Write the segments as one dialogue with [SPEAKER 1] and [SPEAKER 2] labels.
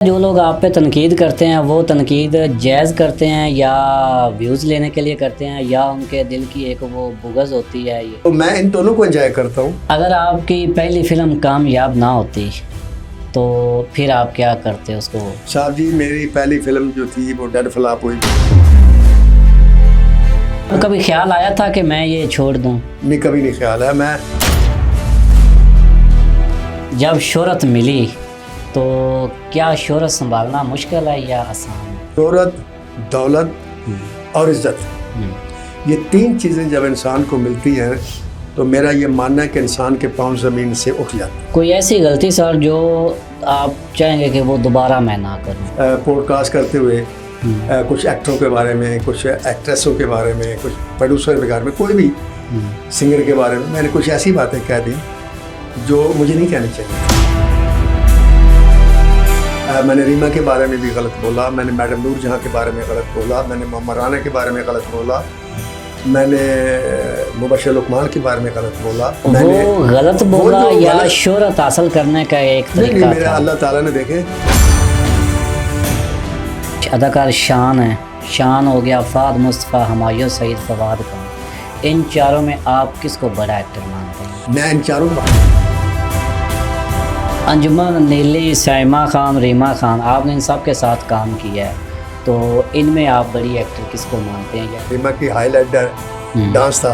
[SPEAKER 1] जो लोग आप पे तनकीद करते हैं वो तनकीद जायज़ करते हैं या व्यूज़ लेने के लिए करते हैं या उनके दिल की एक वो बुग़्ज़ होती है? ये
[SPEAKER 2] तो मैं इन दोनों को एंजॉय करता हूँ।
[SPEAKER 1] अगर आपकी पहली फ़िल्म कामयाब ना होती तो फिर आप क्या करते उसको?
[SPEAKER 2] साहब जी, मेरी पहली फिल्म जो थी वो डेड फ्लॉप हुई।
[SPEAKER 1] तो कभी ख्याल आया था कि मैं ये छोड़ दूँ?
[SPEAKER 2] नहीं, कभी नहीं ख्याल है। मैं
[SPEAKER 1] जब शोहरत मिली तो क्या शोहरत संभालना मुश्किल है या आसान है?
[SPEAKER 2] शोहरत, दौलत और इज्जत, ये तीन चीज़ें जब इंसान को मिलती हैं तो मेरा ये मानना है कि इंसान के पाँव ज़मीन से उठ जाते हैं।
[SPEAKER 1] कोई ऐसी गलती सर जो आप चाहेंगे कि वो दोबारा मैं ना करूं?
[SPEAKER 2] पॉडकास्ट करते हुए कुछ एक्टरों के बारे में, कुछ एक्ट्रेसों के बारे में, कुछ प्रोड्यूसर के बारे में, कोई भी सिंगर के बारे में मैंने कुछ ऐसी बातें कह दी जो मुझे नहीं कहनी चाहिए। मैंने रीमा के बारे में भी गलत बोला, मैंने मैडम नूर जहाँ के बारे में गलत बोला, मैंने मोहम्मद राना के बारे में गलत बोला, मैंने मुबशर लुकमान के बारे में गलत बोला। मैंने
[SPEAKER 1] वो गलत बोला या शोहरत हासिल करने का एक तरीका
[SPEAKER 2] नहीं, मेरा अल्लाह ताला ने देखे।
[SPEAKER 1] अदाकार शान है, शान हो गया, फाद मुस्तफ़ा, हुमायूं सईद, फवाद खान, इन चारों में आप किसको बड़ा एक्टर मानते हैं?
[SPEAKER 2] मैं इन चारों
[SPEAKER 1] अंजुमन, नीली, साइमा खान, रीमा खान, आपने इन सब के साथ काम किया है, तो इनमें आप बड़ी एक्टर किसको मानते हैं? या
[SPEAKER 2] रीमा की हाईलाइट डांस था,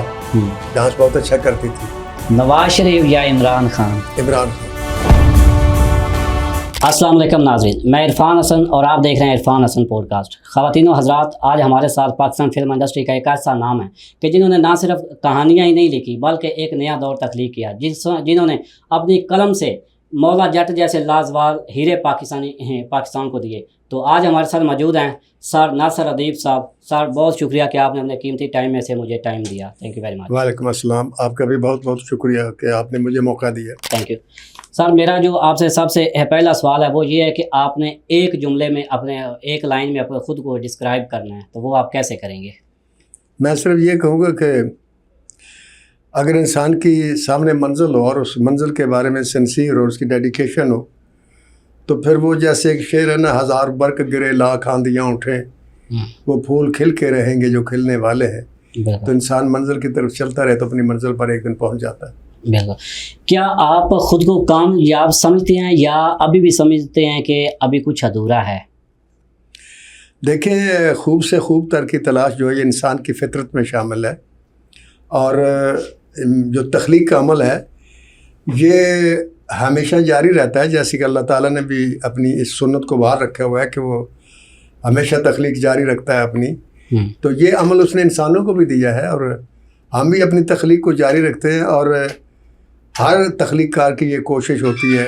[SPEAKER 2] डांस बहुत अच्छा करती थी।
[SPEAKER 1] नवाज शरीफ या इमरान खान?
[SPEAKER 2] इमरान खान।
[SPEAKER 1] अस्सलाम वालेकुम नाज़रीन, मैं इरफान हसन और आप देख रहे हैं इरफान हसन पॉडकास्ट। ख़वातीन और हज़रात, आज हमारे साथ पाकिस्तान फिल्म इंडस्ट्री का एक ऐसा नाम है कि जिन्होंने ना सिर्फ कहानियाँ ही नहीं लिखी बल्कि एक नया दौर तख्लीक किया, जिन्होंने अपनी कलम से मौला जट जैसे लाजवाब हीरे पाकिस्तान को दिए। तो आज हमारे साथ मौजूद हैं सर नासिर अदीब साहब। सर, बहुत शुक्रिया कि आपने अपने कीमती टाइम में से मुझे टाइम दिया। Thank you very much.
[SPEAKER 2] वालेकुम अस्सलाम, आपका भी बहुत बहुत शुक्रिया कि आपने मुझे मौका दिया।
[SPEAKER 1] Thank you sir. मेरा जो आपसे सबसे पहला सवाल है वो ये है कि आपने एक जुमले में, अपने एक लाइन में अपने ख़ुद को डिस्क्राइब करना है, तो वो आप कैसे करेंगे?
[SPEAKER 2] मैं सिर्फ ये कहूँगा कि अगर इंसान की सामने मंजिल हो और उस मंजिल के बारे में सिंसियर और उसकी डेडिकेशन हो तो फिर वो जैसे एक शेर है ना, हज़ार बर्क गिरे लाख आंधियाँ उठें, वो फूल खिल के रहेंगे जो खिलने वाले हैं। तो इंसान मंजिल की तरफ चलता रहे तो अपनी मंजिल पर एक दिन पहुंच जाता है।
[SPEAKER 1] बिल्कुल। क्या आप ख़ुद को कामयाब समझते हैं या अभी भी समझते हैं कि अभी कुछ अधूरा है?
[SPEAKER 2] देखिए, खूब से खूब तर की तलाश जो है ये इंसान की फितरत में शामिल है, और जो तख्लीक का अमल है ये हमेशा जारी रहता है। जैसे कि अल्लाह ताला ने भी अपनी इस सुन्नत को बाहर रखा हुआ है कि वो हमेशा तख्लीक जारी रखता है अपनी। तो ये अमल उसने इंसानों को भी दिया है और हम भी अपनी तख्लीक को जारी रखते हैं। और हर तख्लीककार की ये कोशिश होती है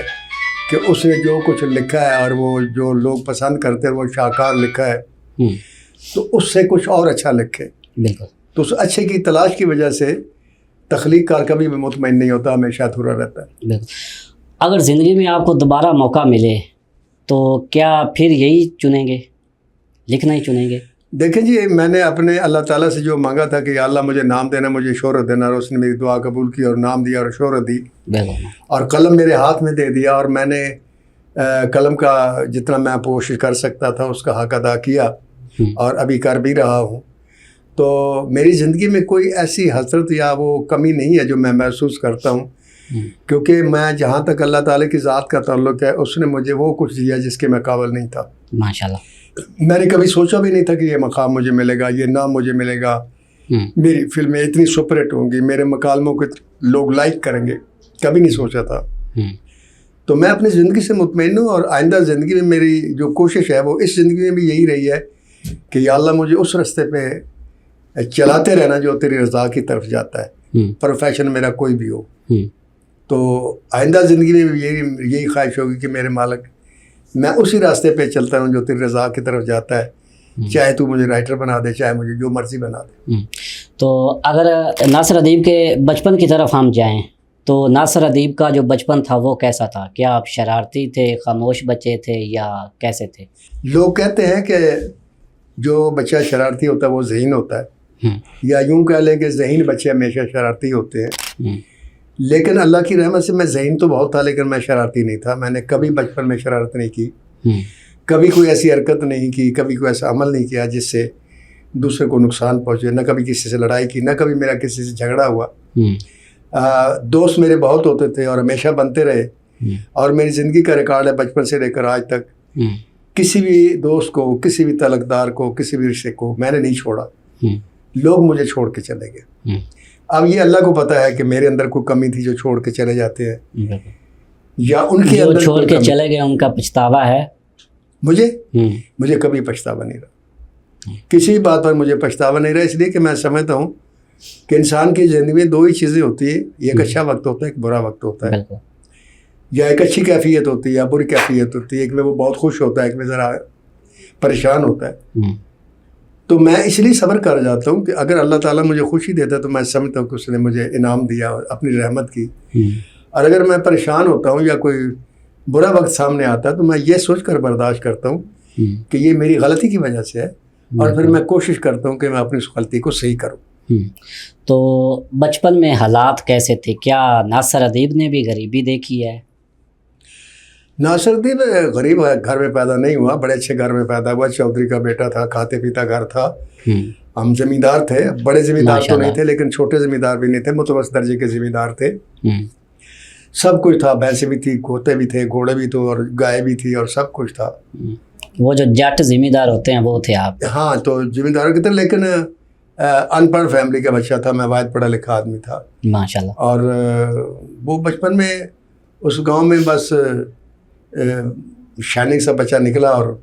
[SPEAKER 2] कि उसने जो कुछ लिखा है और वो जो लोग पसंद करते हैं वो शाहकार लिखा है तो उससे कुछ और अच्छा लिखे। तो उस अच्छे की तलाश की वजह से तख्लीककार कभी भी मुतमईन नहीं होता, हमेशा अधूरा रहता है।
[SPEAKER 1] अगर ज़िंदगी में आपको दोबारा मौका मिले तो क्या फिर यही चुनेंगे, लिखना ही चुनेंगे?
[SPEAKER 2] देखें जी, मैंने अपने अल्लाह ताला से जो मांगा था कि अल्लाह मुझे नाम देना, मुझे शोहरत देना, और उसने मेरी दुआ कबूल की और नाम दिया और शोहरत दी और कलम मेरे हाथ में दे दिया, और मैंने कलम का जितना मैं कोशिश कर सकता था उसका हक अदा किया और अभी कर भी रहा हूँ। तो मेरी ज़िंदगी में कोई ऐसी हसरत या वो कमी नहीं है जो मैं महसूस करता हूँ, क्योंकि मैं जहाँ तक अल्लाह ताला की ज़ात का ताल्लुक़ है उसने मुझे वो कुछ दिया जिसके मैं काबिल नहीं था।
[SPEAKER 1] माशाल्लाह।
[SPEAKER 2] मैंने कभी सोचा भी नहीं था कि ये मकाम मुझे मिलेगा, ये नाम मुझे मिलेगा, मेरी फिल्में इतनी सुपरहिट होंगी, मेरे मकालमों को लोग लाइक करेंगे, कभी नहीं सोचा था। तो मैं अपनी ज़िंदगी से मुतमईन हूँ और आइंदा ज़िंदगी में मेरी जो कोशिश है वो इस ज़िंदगी में भी यही रही है कि या अल्लाह मुझे उस रास्ते पे चलाते रहना जो तेरी रज़ा की तरफ जाता है, प्रोफेशन मेरा कोई भी हो। तो आइंदा ज़िंदगी में भी यही ख्वाहिश होगी कि मेरे मालिक मैं उसी रास्ते पे चलता हूँ जो तेरी रज़ा की तरफ जाता है, चाहे तू मुझे राइटर बना दे, चाहे मुझे जो मर्ज़ी बना दे।
[SPEAKER 1] तो अगर नासिर अदीब के बचपन की तरफ हम जाएं तो नासिर अदीब का जो बचपन था वो कैसा था? क्या आप शरारती थे, खामोश बच्चे थे या कैसे थे?
[SPEAKER 2] लोग कहते हैं कि जो बच्चा शरारती होता है वो ज़हीन होता है, या यूँ कह लें कि ज़हीन बच्चे हमेशा शरारती होते हैं। लेकिन अल्लाह की रहमत से मैं ज़हीन तो बहुत था लेकिन मैं शरारती नहीं था। मैंने कभी बचपन में शरारत नहीं की। कभी कोई ऐसी हरकत नहीं की, कभी कोई ऐसा अमल नहीं किया जिससे दूसरे को नुकसान पहुँचे, न कभी किसी से लड़ाई की, न कभी मेरा किसी से झगड़ा हुआ। दोस्त मेरे बहुत होते थे और हमेशा बनते रहे, और मेरी ज़िंदगी का रिकॉर्ड है बचपन से लेकर आज तक, किसी भी दोस्त को, किसी भी तलकदार को, किसी भी रिश्ते को मैंने नहीं छोड़ा। लोग मुझे छोड़ के चले गए। अब ये अल्लाह को पता है कि मेरे अंदर कोई कमी थी जो छोड़ के चले जाते हैं, या उनके अंदर
[SPEAKER 1] छोड़ के चले गए उनका पछतावा है।
[SPEAKER 2] मुझे कभी पछतावा नहीं रहा, किसी भी बात पर मुझे पछतावा नहीं रहा, इसलिए कि मैं समझता हूँ कि इंसान की ज़िंदगी में दो ही चीज़ें होती है, एक अच्छा वक्त होता है, एक बुरा वक्त होता है, या एक अच्छी कैफियत होती है या बुरी कैफियत होती है, एक में वो बहुत खुश होता है, एक में ज़रा परेशान होता है। तो मैं इसलिए सब्र कर जाता हूँ कि अगर अल्लाह ताला मुझे खुशी देता है तो मैं समझता हूँ कि उसने मुझे इनाम दिया अपनी रहमत की, और अगर मैं परेशान होता हूँ या कोई बुरा वक्त सामने आता है तो मैं ये सोच कर बर्दाश्त करता हूँ कि ये मेरी गलती की वजह से है, और फिर मैं कोशिश करता हूँ कि मैं अपनी उस गलती को सही करूँ।
[SPEAKER 1] तो बचपन में हालात कैसे थे? क्या नासिर अदीब ने भी गरीबी देखी है?
[SPEAKER 2] नासिर अदीब गरीब घर में पैदा नहीं हुआ, बड़े अच्छे घर में पैदा हुआ, चौधरी का बेटा था, खाते पीता घर था। हम ज़मींदार थे, बड़े ज़मींदार तो नहीं थे लेकिन छोटे ज़मींदार भी नहीं थे, मुतवस्सित दर्जे के ज़मींदार थे। सब कुछ था, भैंसें भी थी, खोते भी थे, घोड़े भी थे और गाय भी थी और सब कुछ था।
[SPEAKER 1] वो जो जट ज़मींदार होते हैं वो थे आप?
[SPEAKER 2] हाँ, तो ज़मींदारों की तरह, लेकिन अनपढ़ फैमिली का बच्चा था मैं, वाहिद पढ़ा लिखा आदमी था
[SPEAKER 1] माशाल्लाह।
[SPEAKER 2] और वो बचपन में उस गांव में बस शाइनिंग सा बच्चा निकला और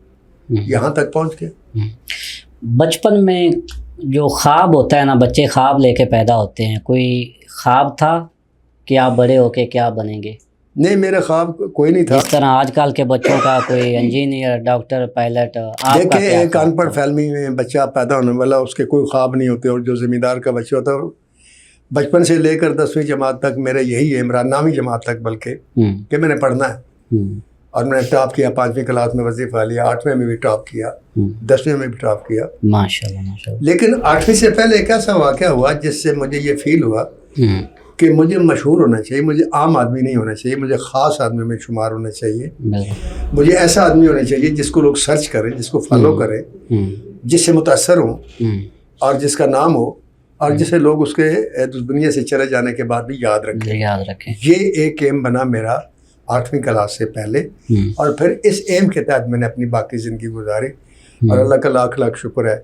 [SPEAKER 2] यहाँ तक पहुँच गया।
[SPEAKER 1] बचपन में जो ख्वाब होता है ना, बच्चे ख्वाब लेके पैदा होते हैं, कोई ख्वाब था कि आप बड़े होके क्या बनेंगे?
[SPEAKER 2] नहीं, मेरा ख्वाब कोई नहीं था।
[SPEAKER 1] इस तरह आजकल के बच्चों का कोई इंजीनियर, डॉक्टर, पायलट,
[SPEAKER 2] देखिए एक अनपढ़ फैमिली में बच्चा पैदा होने वाला, उसके कोई ख्वाब नहीं होते, और जो ज़मींदार का बच्चा होता है बचपन से लेकर 10वीं जमात तक मेरा यही है, मेरा 9वीं जमात तक बल्कि, कि मैंने पढ़ना है। और मैंने टॉप किया, 5वीं क्लास में वजीफ़ा लिया, 8वीं में भी टॉप किया, 10वीं में भी टॉप किया,
[SPEAKER 1] माशाल्लाह माशाल्लाह।
[SPEAKER 2] लेकिन 8वीं से पहले एक ऐसा वाक़या हुआ जिससे मुझे ये फील हुआ कि मुझे मशहूर होना चाहिए, मुझे आम आदमी नहीं होना चाहिए, मुझे ख़ास आदमी में शुमार होना चाहिए। मुझे ऐसा आदमी होना चाहिए जिसको लोग सर्च करें, जिसको फॉलो करें, जिससे मुतासर हों और जिसका नाम हो, और जिसे लोग उसके दुनिया से चले जाने के बाद भी याद रखें। ये एक एम बना मेरा 8वीं क्लास से पहले, और फिर इस एम के तहत मैंने अपनी बाकी ज़िंदगी गुजारी। और अल्लाह का लाख लाख शुक्र है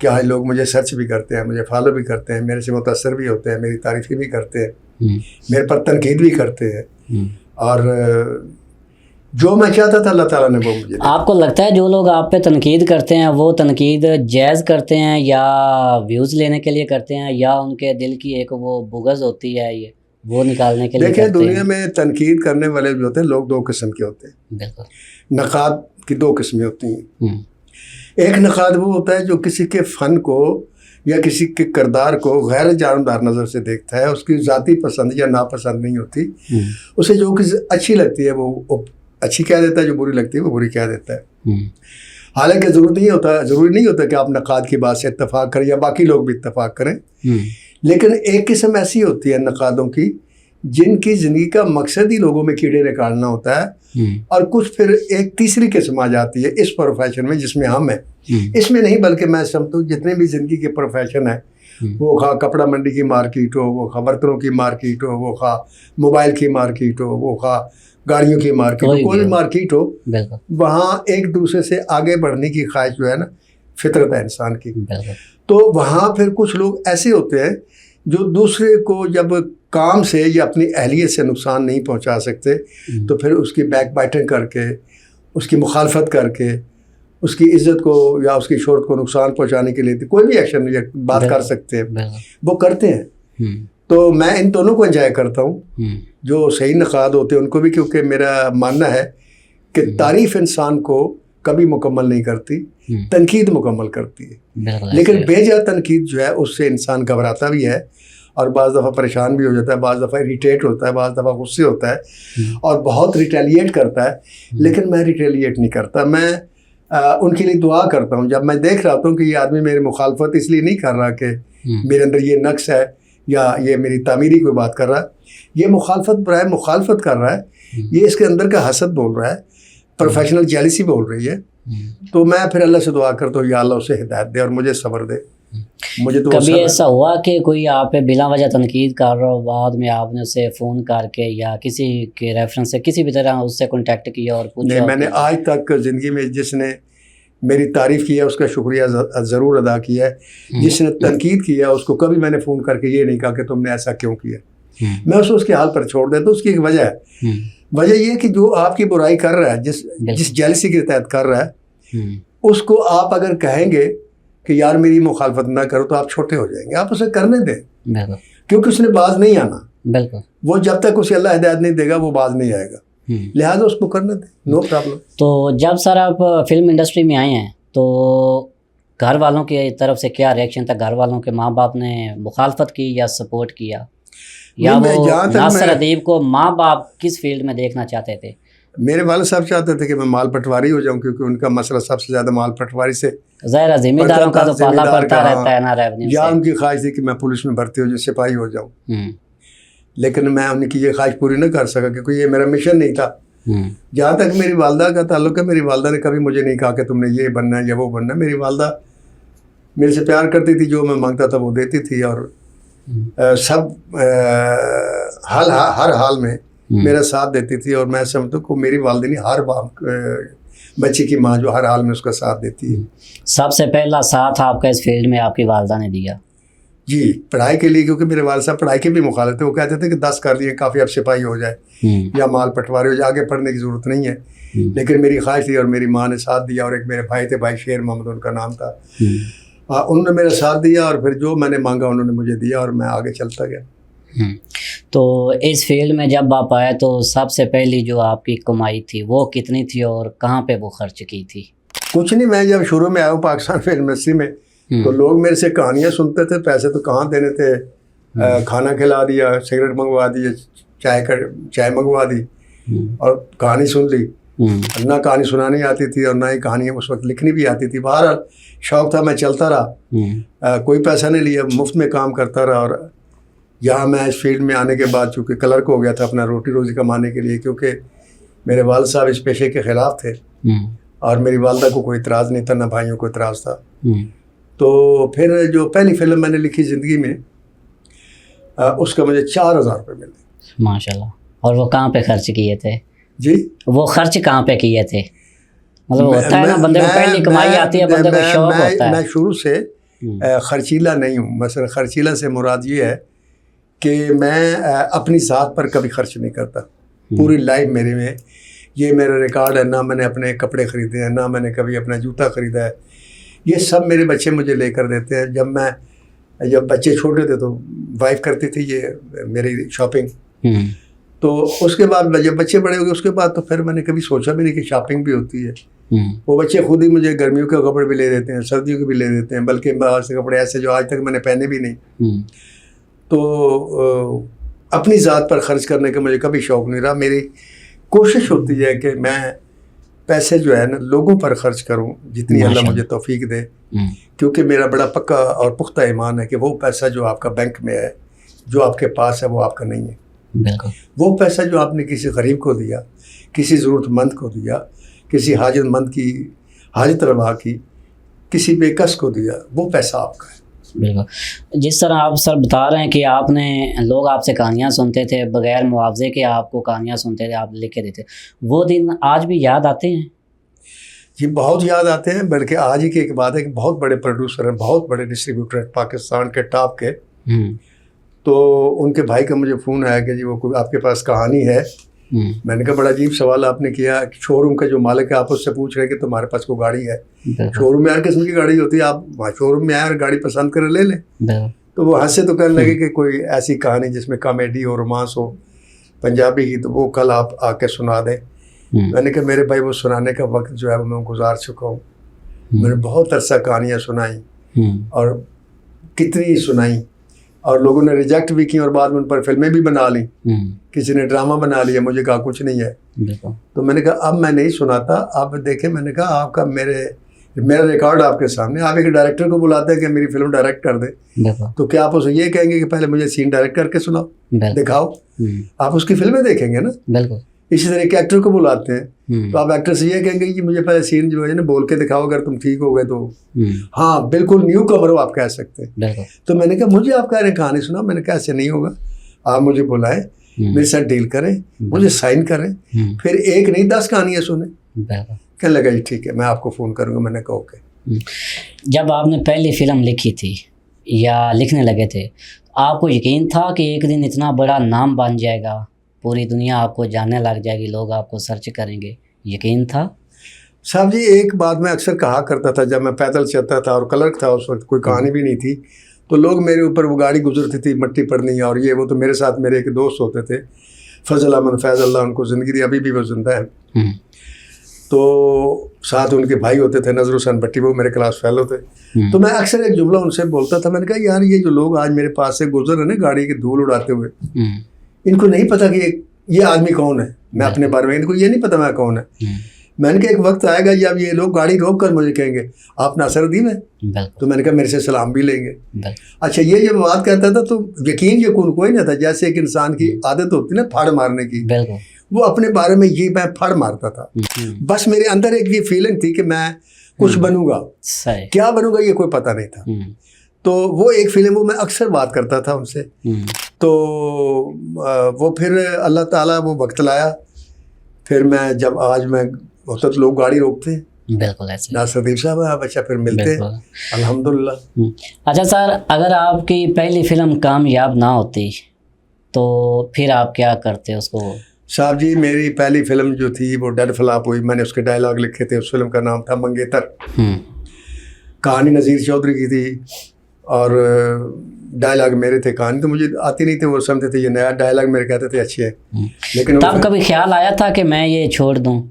[SPEAKER 2] कि आज लोग मुझे सर्च भी करते हैं, मुझे फॉलो भी करते हैं, मेरे से मुतासर भी होते हैं, मेरी तारीफ़ी भी करते हैं, मेरे पर तनकीद भी करते हैं, और जो मैं चाहता था अल्लाह ताला ने वो मुझे।
[SPEAKER 1] आपको लगता है जो लोग आप पे तनकीद करते हैं वो तनकीद जायज़ करते हैं, या व्यूज़ लेने के लिए करते हैं, या उनके दिल की एक वो बुग़्ज़ होती है ये वो निकालने के लिए?
[SPEAKER 2] देखिए दुनिया में तनकीद करने वाले जो होते हैं लोग दो किस्म के होते हैं।
[SPEAKER 1] बिल्कुल,
[SPEAKER 2] नक़ाद की दो किस्में होती हैं। एक नक़ाद वो होता है जो किसी के फ़न को या किसी के किरदार को गैर जानबदार नज़र से देखता है, उसकी ज़ाती पसंद या नापसंद नहीं होती, उसे जो किसी अच्छी लगती है वो अच्छी कह देता है, जो बुरी लगती है वो बुरी कह देता है। हालांकि ज़रूरी नहीं होता कि आप नक़ाद की बात से इत्तफ़ाक़ करें या बाकी लोग भी इत्तफ़ाक़ करें, लेकिन एक किस्म ऐसी होती है नक़ादों की जिनकी ज़िंदगी का मकसद ही लोगों में कीड़े निकालना होता है, और कुछ फिर एक तीसरी किस्म आ जाती है इस प्रोफेशन में जिसमें हम हैं। इसमें नहीं बल्कि मैं समझता हूँ जितने भी ज़िंदगी के प्रोफेशन है, वो खा कपड़ा मंडी की मार्केट हो, वो खा बर्तनों की मार्केट हो, वो खा मोबाइल की मार्केट हो, वो खा गाड़ियों की मार्केट हो, कोई भी मार्केट हो, वहाँ एक दूसरे से आगे बढ़ने की ख्वाहिश जो है ना, फितरत है इंसान की। तो वहाँ फिर कुछ लोग ऐसे होते हैं जो दूसरे को जब काम से या अपनी अहलियत से नुकसान नहीं पहुँचा सकते तो फिर उसकी बैक बाइटिंग करके, उसकी मुखालफत करके, उसकी इज़्ज़त को या उसकी शोहरत को नुकसान पहुँचाने के लिए कोई भी एक्शन या बात कर सकते हैं, वो करते हैं। तो मैं इन दोनों को एंजॉय करता हूँ, जो सही नक़ाद होते हैं उनको भी, क्योंकि मेरा मानना है कि तारीफ़ इंसान को कभी मुकम्मल नहीं करती, तनकीद मुकम्मल करती है। लेकिन बेजा तनकीद जो है उससे इंसान घबराता भी है और बाज़ दफ़ा परेशान भी हो जाता है, बाज़ दफ़ा इरिटेट होता है, बाज़ दफ़ा गुस्से होता है और बहुत रिटेलिएट करता है। लेकिन मैं रिटेलिएट नहीं करता, मैं उनके लिए दुआ करता हूँ। जब मैं देख रहा हूँ कि ये आदमी मेरी मुखालफत इसलिए नहीं कर रहा कि मेरे अंदर ये नक्स है या ये मेरी तामीरी कोई बात कर रहा है, ये मुखालफत बराए मुखालफत कर रहा है, ये इसके अंदर का हसद बोल रहा है, प्रोफेशनल जेलिसी बोल रही है। तो मैं फिर अल्लाह से दुआ करता हूँ, या अल्लाह उसे हिदायत दे और मुझे सब्र दे। मुझे तो
[SPEAKER 1] कभी ऐसा हुआ कि कोई आप पे बिला वजह तनकीद कर रहा हो, बाद में आपने उसे फ़ोन करके या किसी के रेफरेंस से किसी भी तरह उससे कांटेक्ट किया और पूछा?
[SPEAKER 2] नहीं, मैंने आज तक ज़िंदगी में जिसने मेरी तारीफ़ की है उसका शुक्रिया ज़रूर अदा किया है। जिसने तनकीद किया उसको कभी मैंने फ़ोन करके ये नहीं कहा कि तुमने ऐसा क्यों किया। मैं उसके हाल पर छोड़ देता हूँ। उसकी एक वजह है, वजह ये कि जो आपकी बुराई कर रहा है, जिस जेलसी के तहत कर रहा है, उसको आप अगर कहेंगे कि यार मेरी मुखालफत ना करो तो आप छोटे हो जाएंगे। आप उसे करने दें, क्योंकि उसने बाज नहीं आना।
[SPEAKER 1] बिल्कुल, वो
[SPEAKER 2] जब तक उसे अल्लाह हिदायत नहीं देगा वो बाज नहीं आएगा। लिहाजा उसको करने दें, नो प्रॉब्लम।
[SPEAKER 1] तो जब सर आप फिल्म इंडस्ट्री में आए हैं तो घर वालों की तरफ से क्या रिएक्शन था? घर वालों के माँ बाप ने मुखालफत की या सपोर्ट किया, या वो नासिर अदीब को माँ बाप किस फील्ड में देखना चाहते थे?
[SPEAKER 2] मेरे वाले साहब चाहते थे कि मैं माल पटवारी हो जाऊं, क्योंकि उनका मसला सबसे ज़्यादा माल पटवारी से
[SPEAKER 1] ज़ाहिर जिम्मेदारों का तो पाला पड़ता रहता है ना रेवेन्यू से।
[SPEAKER 2] या उनकी ख्वाहिश थी कि मैं पुलिस में भर्ती हो जाऊँ, सिपाही हो जाऊँ, लेकिन मैं उनकी ये ख्वाहिश पूरी न कर सका क्योंकि ये मेरा मिशन नहीं था। जहाँ तक मेरी वालदा का ताल्लुक है, मेरी वालदा ने कभी मुझे नहीं कहा कि तुमने ये बनना है या वो बनना है। मेरी वालदा मेरे से प्यार करती थी, जो मैं मांगता था वो देती थी, और हर हाल में मेरा साथ देती थी। और मैं समझता हूँ मेरी वालदिनी हर बच्चे की माँ जो हर हाल में उसका साथ देती है।
[SPEAKER 1] सबसे पहला साथ आपका इस फील्ड में आपकी वालदा ने दिया?
[SPEAKER 2] जी, पढ़ाई के लिए, क्योंकि मेरे वाल साहब पढ़ाई के भी मुखालिफ थे। वो कहते थे कि 10 कर लिए काफ़ी, अब सिपाही हो जाए या माल पटवारी हो जाए, आगे पढ़ने की ज़रूरत नहीं है। लेकिन मेरी ख्वाहिश थी और मेरी माँ ने साथ दिया। और एक मेरे भाई थे, भाई शेर मोहम्मद उनका नाम था, उन्होंने मेरा साथ दिया और फिर जो मैंने मांगा उन्होंने मुझे दिया और मैं आगे चलता गया।
[SPEAKER 1] तो इस फील्ड में जब आप आए तो सबसे पहली जो आपकी कमाई थी वो कितनी थी और कहाँ पे वो खर्च की थी?
[SPEAKER 2] कुछ नहीं, मैं जब शुरू में आया हूँ पाकिस्तान फिल्म इंडस्ट्री में तो लोग मेरे से कहानियाँ सुनते थे, पैसे तो कहाँ देने थे। खाना खिला दिया, सिगरेट मंगवा दिए, चाय मंगवा दी और कहानी सुन ली। ना कहानी सुनानी आती थी और ना ही कहानी उस वक्त लिखनी भी आती थी। बहरहाल शौक था, मैं चलता रहा, कोई पैसा नहीं लिया, मुफ्त में काम करता रहा। और यहाँ मैं इस फील्ड में आने के बाद चूँकि क्लर्क हो गया था अपना रोटी रोज़ी कमाने के लिए, क्योंकि मेरे वालिद साहब इस पेशे के ख़िलाफ़ थे और मेरी वालदा को कोई इतराज़ नहीं था, ना भाइयों को इतराज़ था। तो फिर जो पहली फ़िल्म मैंने लिखी ज़िंदगी में, उसका मुझे 4000 रुपये मिले।
[SPEAKER 1] माशाल्लाह। और वो कहाँ पे खर्च किए थे?
[SPEAKER 2] जी, वो
[SPEAKER 1] खर्च कहाँ पे किए थे? मतलब होता है ना, बंदे को पहली कमाई आती है, बंदे को शौक होता है।
[SPEAKER 2] मैं शुरू से खर्चीला नहीं हूँ। मसलन खर्चीला से मुराद ये है कि मैं अपनी ज़ात पर कभी खर्च नहीं करता। पूरी लाइफ मेरे में ये मेरा रिकॉर्ड है, ना मैंने अपने कपड़े ख़रीदे हैं, ना मैंने कभी अपना जूता ख़रीदा है। ये सब मेरे बच्चे मुझे लेकर देते हैं। जब बच्चे छोटे थे तो वाइफ करती थी ये मेरी शॉपिंग। तो उसके बाद जब बच्चे बड़े हो गए उसके बाद तो फिर मैंने कभी सोचा भी नहीं कि शॉपिंग भी होती है। वो बच्चे खुद ही मुझे गर्मियों के कपड़े भी ले देते हैं, सर्दियों के भी ले देते हैं, बल्कि बाहर से कपड़े ऐसे जो आज तक मैंने पहने भी नहीं। तो अपनी ज़ात पर ख़र्च करने का मुझे कभी शौक़ नहीं रहा। मेरी कोशिश होती है कि मैं पैसे जो है ना लोगों पर ख़र्च करूं जितनी अल्लाह मुझे तौफीक दे, क्योंकि मेरा बड़ा पक्का और पुख्ता ईमान है कि वो पैसा जो आपका बैंक में है, जो आपके पास है, वो आपका नहीं है। वो पैसा जो आपने किसी गरीब को दिया, किसी ज़रूरतमंद को दिया, किसी हाजतमंद की हाजत रवा की, किसी बेकस को दिया, वो पैसा आपका है।
[SPEAKER 1] बिल्कुल। जिस तरह आप सर बता रहे हैं कि लोग आपसे कहानियाँ सुनते थे, बग़ैर मुआवजे के आपको कहानियाँ सुनते थे, आप लिख के देते, वो दिन आज भी याद आते हैं?
[SPEAKER 2] जी, बहुत याद आते हैं। बल्कि आज ही की एक बात है कि बहुत बड़े प्रोड्यूसर हैं, बहुत बड़े डिस्ट्रीब्यूटर हैं पाकिस्तान के टॉप के। तो उनके भाई का मुझे फ़ोन आया कि जी वो कोई आपके पास कहानी है। मैंने कहा बड़ा अजीब सवाल आपने किया। शोरूम का जो मालिक है आप उससे पूछ रहे हैं कि तुम्हारे पास कोई गाड़ी है? शोरूम में हर किस्म की गाड़ी होती है, आप वहाँ शोरूम में आए और गाड़ी पसंद कर ले लें। तो वो हंसे तो कहने लगे कि कोई ऐसी कहानी जिसमें कॉमेडी हो, रोमांस हो, पंजाबी की, तो वो कल आप आके सुना दें। मैंने कहा मेरे भाई वो सुनाने का वक्त जो है वो मैं गुजार चुका हूँ। मैंने बहुत अरसा कहानियाँ सुनाई और कितनी सुनाई, और लोगों ने रिजेक्ट भी की और बाद में उन पर फिल्में भी बना ली, किसी ने ड्रामा बना लिया, मुझे कहा कुछ नहीं है। तो मैंने कहा अब मैं नहीं सुनाता। अब देखें, मैंने कहा आपका मेरा रिकॉर्ड आपके सामने, आप एक डायरेक्टर को बुलाते हैं कि मेरी फिल्म डायरेक्ट कर दे, तो क्या आप उसे ये कहेंगे कि पहले मुझे सीन डायरेक्ट करके सुनाओ, दिखाओ? आप उसकी फिल्में देखेंगे ना। इसी तरह के एक्टर को बुलाते हैं तो आप एक्टर से ये कहेंगे कि मुझे पहले सीन जो है ना बोल के दिखाओ, अगर तुम ठीक हो गए तो हाँ बिल्कुल न्यू कमर हो आप कह सकते हैं। तो मैंने कहा मुझे आप कह रहे हैं कहानी सुना, मैंने कहा ऐसे नहीं होगा, आप मुझे बुलाएं, मेरे साथ डील करें, मुझे साइन करें, फिर एक नहीं 10 कहानियाँ सुने। कहने लगा जी ठीक है मैं आपको फ़ोन करूँगा। मैंने कहा ओके।
[SPEAKER 1] जब आपने पहली फिल्म लिखी थी या लिखने लगे थे, आपको यकीन था कि एक दिन इतना बड़ा नाम बन जाएगा, पूरी दुनिया आपको जानने लग जाएगी, लोग आपको सर्च करेंगे, यकीन था?
[SPEAKER 2] साहब जी एक बात मैं अक्सर कहा करता था, जब मैं पैदल चलता था और क्लर्क था उस वक्त, कोई कहानी भी नहीं थी, तो लोग मेरे ऊपर, वो गाड़ी गुजरती थी मट्टी पड़नी और ये वो, तो मेरे साथ मेरे एक दोस्त होते थे फजल अहमद फैज़, अल्लाह उनको ज़िंदगी दी, अभी भी वो जिंदा है। तो साथ उनके भाई होते थे नज़र हुसैन भट्टी, वो मेरे क्लास फेलो थे। तो मैं अक्सर एक जुमला उनसे बोलता था, मैंने कहा यार ये जो लोग आज मेरे पास से गुजर रहे ना गाड़ी की धूल उड़ाते हुए, इनको नहीं पता कि ये आदमी कौन है, मैं अपने बारे में, इनको ये नहीं पता मैं कौन है। मैंने कहा एक वक्त आएगा जब ये लोग गाड़ी रोक कर मुझे कहेंगे आप नासरुद्दीन है, तो मैंने कहा मेरे से सलाम भी लेंगे। अच्छा ये जब बात कहता था तो यकीन कोई नहीं था, जैसे एक इंसान की आदत होती है ना फाड़ मारने की, वो अपने बारे में ये मैं फाड़ मारता था। बस मेरे अंदर एक ये फीलिंग थी कि मैं कुछ बनूंगा, क्या बनूंगा ये कोई पता नहीं था। तो वो एक फीलिंग, वो मैं अक्सर बात करता था उनसे। तो वो फिर अल्लाह ताला वो वक्त लाया, फिर मैं जब आज मैं होता तो लोग गाड़ी रोकते हैं,
[SPEAKER 1] बिल्कुल ऐसे
[SPEAKER 2] नासरुद्दीन साहब आप अच्छा फिर मिलते हैं अल्हम्दुलिल्लाह।
[SPEAKER 1] अच्छा सर, अगर आपकी पहली फिल्म कामयाब ना होती तो फिर आप क्या करते उसको?
[SPEAKER 2] साहब जी मेरी पहली फिल्म जो थी वो डेड फ्लॉप हुई, मैंने उसके डायलॉग लिखे थे, उस फिल्म का नाम था मंगेतर। कहानी नज़ीर चौधरी की थी और डायलॉग मेरे थे, कहानी तो मुझे आती नहीं थी, वो समझते थे ये नया डायलॉग मेरे कहते थे अच्छे हैं। लेकिन
[SPEAKER 1] तब कभी ख्याल आया था कि मैं ये छोड़ दूं?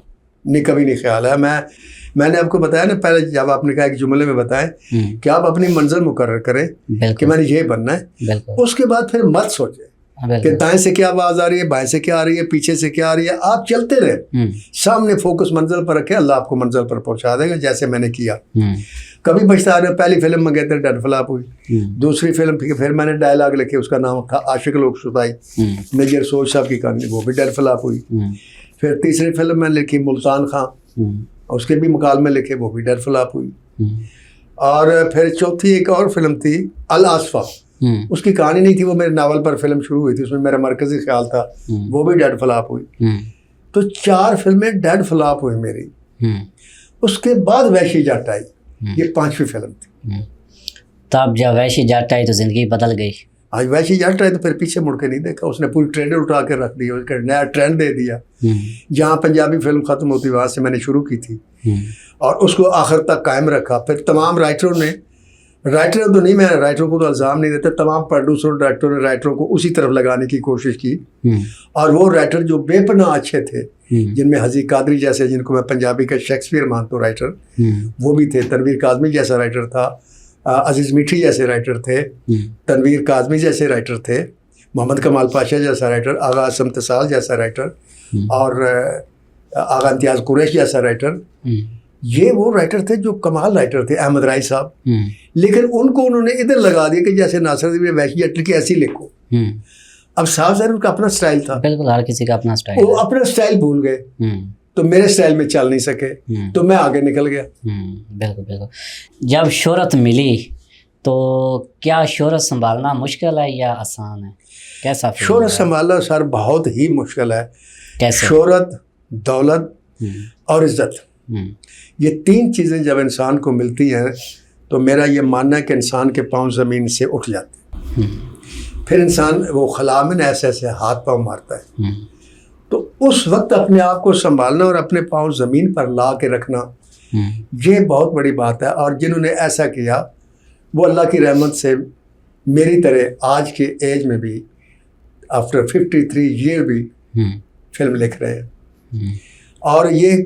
[SPEAKER 2] नहीं, कभी नहीं ख्याल आया। मैंने आपको बताया ना पहले, जब आपने कहा एक जुमले में बताएं कि आप अपनी मंजिल मुकर्रर करें कि मैंने ये बनना है, उसके बाद फिर मत सोचें कि दाएं से क्या आवाज़ आ रही है, बाएं से क्या आ रही है, पीछे से क्या आ रही है, आप चलते रहे, सामने फोकस मंजिल पर रखें, अल्लाह आपको मंजिल पर पहुंचा देगा, जैसे मैंने किया। कभी पछता रहे, पहली फिल्म मंगेतर डेड फ्लॉप हुई, दूसरी फिल्म फिर मैंने डायलॉग लिखे, उसका नाम था आशिक लोग शुदाई, मेजर सोच साहब की कहानी, वो भी डेड फ्लॉप हुई। फिर तीसरी फिल्म मैंने लिखी मुल्तान खां, उसके भी मुकालमे लिखे, वो भी डेड फ्लॉप हुई। और फिर चौथी एक और फिल्म थी अल आसफा, उसकी कहानी नहीं थी, वो मेरे नावल पर फिल्म शुरू हुई थी, उसमें मेरा मरकजी ख्याल था, वो भी डेड फ्लॉप हुई। तो 4 फिल्में डेड फ्लॉप हुई मेरी। उसके बाद वैशी जट आई, ये 5वीं फिल्म थी।
[SPEAKER 1] तब जब वैशी जट आई तो जिंदगी बदल गई।
[SPEAKER 2] आज वैशी जट आई तो फिर पीछे मुड़ के नहीं देखा, उसने पूरी ट्रेंड उठा के रख दी, उसका नया ट्रेंड दे दिया। जहाँ पंजाबी फिल्म खत्म होती वहाँ से मैंने शुरू की थी और उसको आखिर तक कायम रखा। फिर तमाम राइटरों ने, राइटरों तो नहीं, मैं राइटरों को तो इल्ज़ाम नहीं देता, तमाम प्रोड्यूसर डायरेक्टरों ने राइटरों को उसी तरफ लगाने की कोशिश की। और वो राइटर जो बेपनाह अच्छे थे, जिनमें हजी कादरी जैसे, जिनको मैं पंजाबी का शेक्सपियर मानता हूँ राइटर, वो भी थे। तनवीर काज़मी जैसा राइटर था, अजीज़ मीठी जैसे राइटर थे, तनवीर काज़मी जैसे राइटर थे, मोहम्मद कमाल पाशा जैसा राइटर, आगा असम तसाल जैसा राइटर और आगा इम्तियाज़ कुरैश जैसा राइटर। ये वो राइटर थे जो कमाल राइटर थे, अहमद राय साहब। लेकिन उनको उन्होंने इधर लगा दिया कि जैसे नासरुद्दीन वैशी जट की ऐसी लिखो। अब साहब सर उनका अपना स्टाइल था, बिल्कुल हर किसी का अपना स्टाइल, वो अपना स्टाइल भूल गए, तो मेरे स्टाइल में चल नहीं सके, तो मैं आगे निकल गया।
[SPEAKER 1] बिल्कुल बिल्कुल। जब शोहरत मिली तो क्या शोहरत संभालना मुश्किल है या आसान है? कैसा
[SPEAKER 2] शोहरत संभालना सर बहुत ही मुश्किल है।
[SPEAKER 1] कैसे?
[SPEAKER 2] शोहरत, दौलत और इज्जत, ये 3 चीज़ें जब इंसान को मिलती हैं तो मेरा ये मानना है कि इंसान के पाँव ज़मीन से उठ जाते हैं। फिर इंसान वो खला में ऐसे ऐसे हाथ पाँव मारता है। तो उस वक्त अपने आप को संभालना और अपने पाँव ज़मीन पर ला के रखना, ये बहुत बड़ी बात है। और जिन्होंने ऐसा किया वो अल्लाह की रहमत से मेरी तरह आज के एज में भी, आफ्टर 53 ईयर भी फिल्म लिख रहे हैं। और ये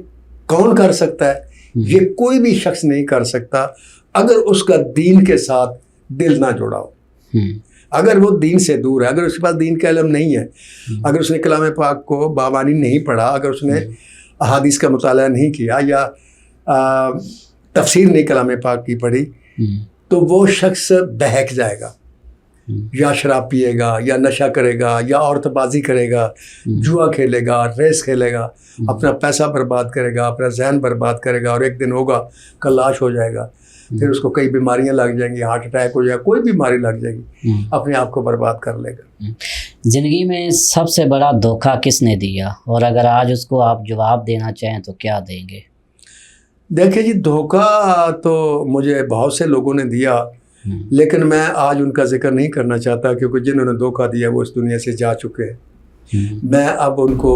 [SPEAKER 2] कौन कर सकता है? ये कोई भी शख्स नहीं कर सकता अगर उसका दीन के साथ दिल ना जुड़ा हो, अगर वो दीन से दूर है, अगर उसके पास दीन का इल्म नहीं है, अगर उसने कलाम पाक को बाबानी नहीं पढ़ा, अगर उसने अहादीस का मुताला नहीं किया या तफसीर नहीं कलाम पाक की पढ़ी, तो वो शख्स बहक जाएगा। या शराब पिएगा या नशा करेगा या औरतबाजी करेगा, जुआ खेलेगा, रेस खेलेगा, अपना पैसा बर्बाद करेगा, अपना जहन बर्बाद करेगा, और एक दिन होगा कल लाश हो जाएगा, फिर उसको कई बीमारियां लग जाएंगी, हार्ट अटैक हो जाएगा, कोई बीमारी लग जाएगी, अपने आप को बर्बाद कर लेगा।
[SPEAKER 1] ज़िंदगी में सबसे बड़ा धोखा किसने दिया, और अगर आज उसको आप जवाब देना चाहें तो क्या देंगे?
[SPEAKER 2] देखिए जी, धोखा तो मुझे बहुत से लोगों ने दिया, लेकिन मैं आज उनका जिक्र नहीं करना चाहता, क्योंकि जिन्होंने धोखा दिया वो इस दुनिया से जा चुके हैं। मैं अब उनको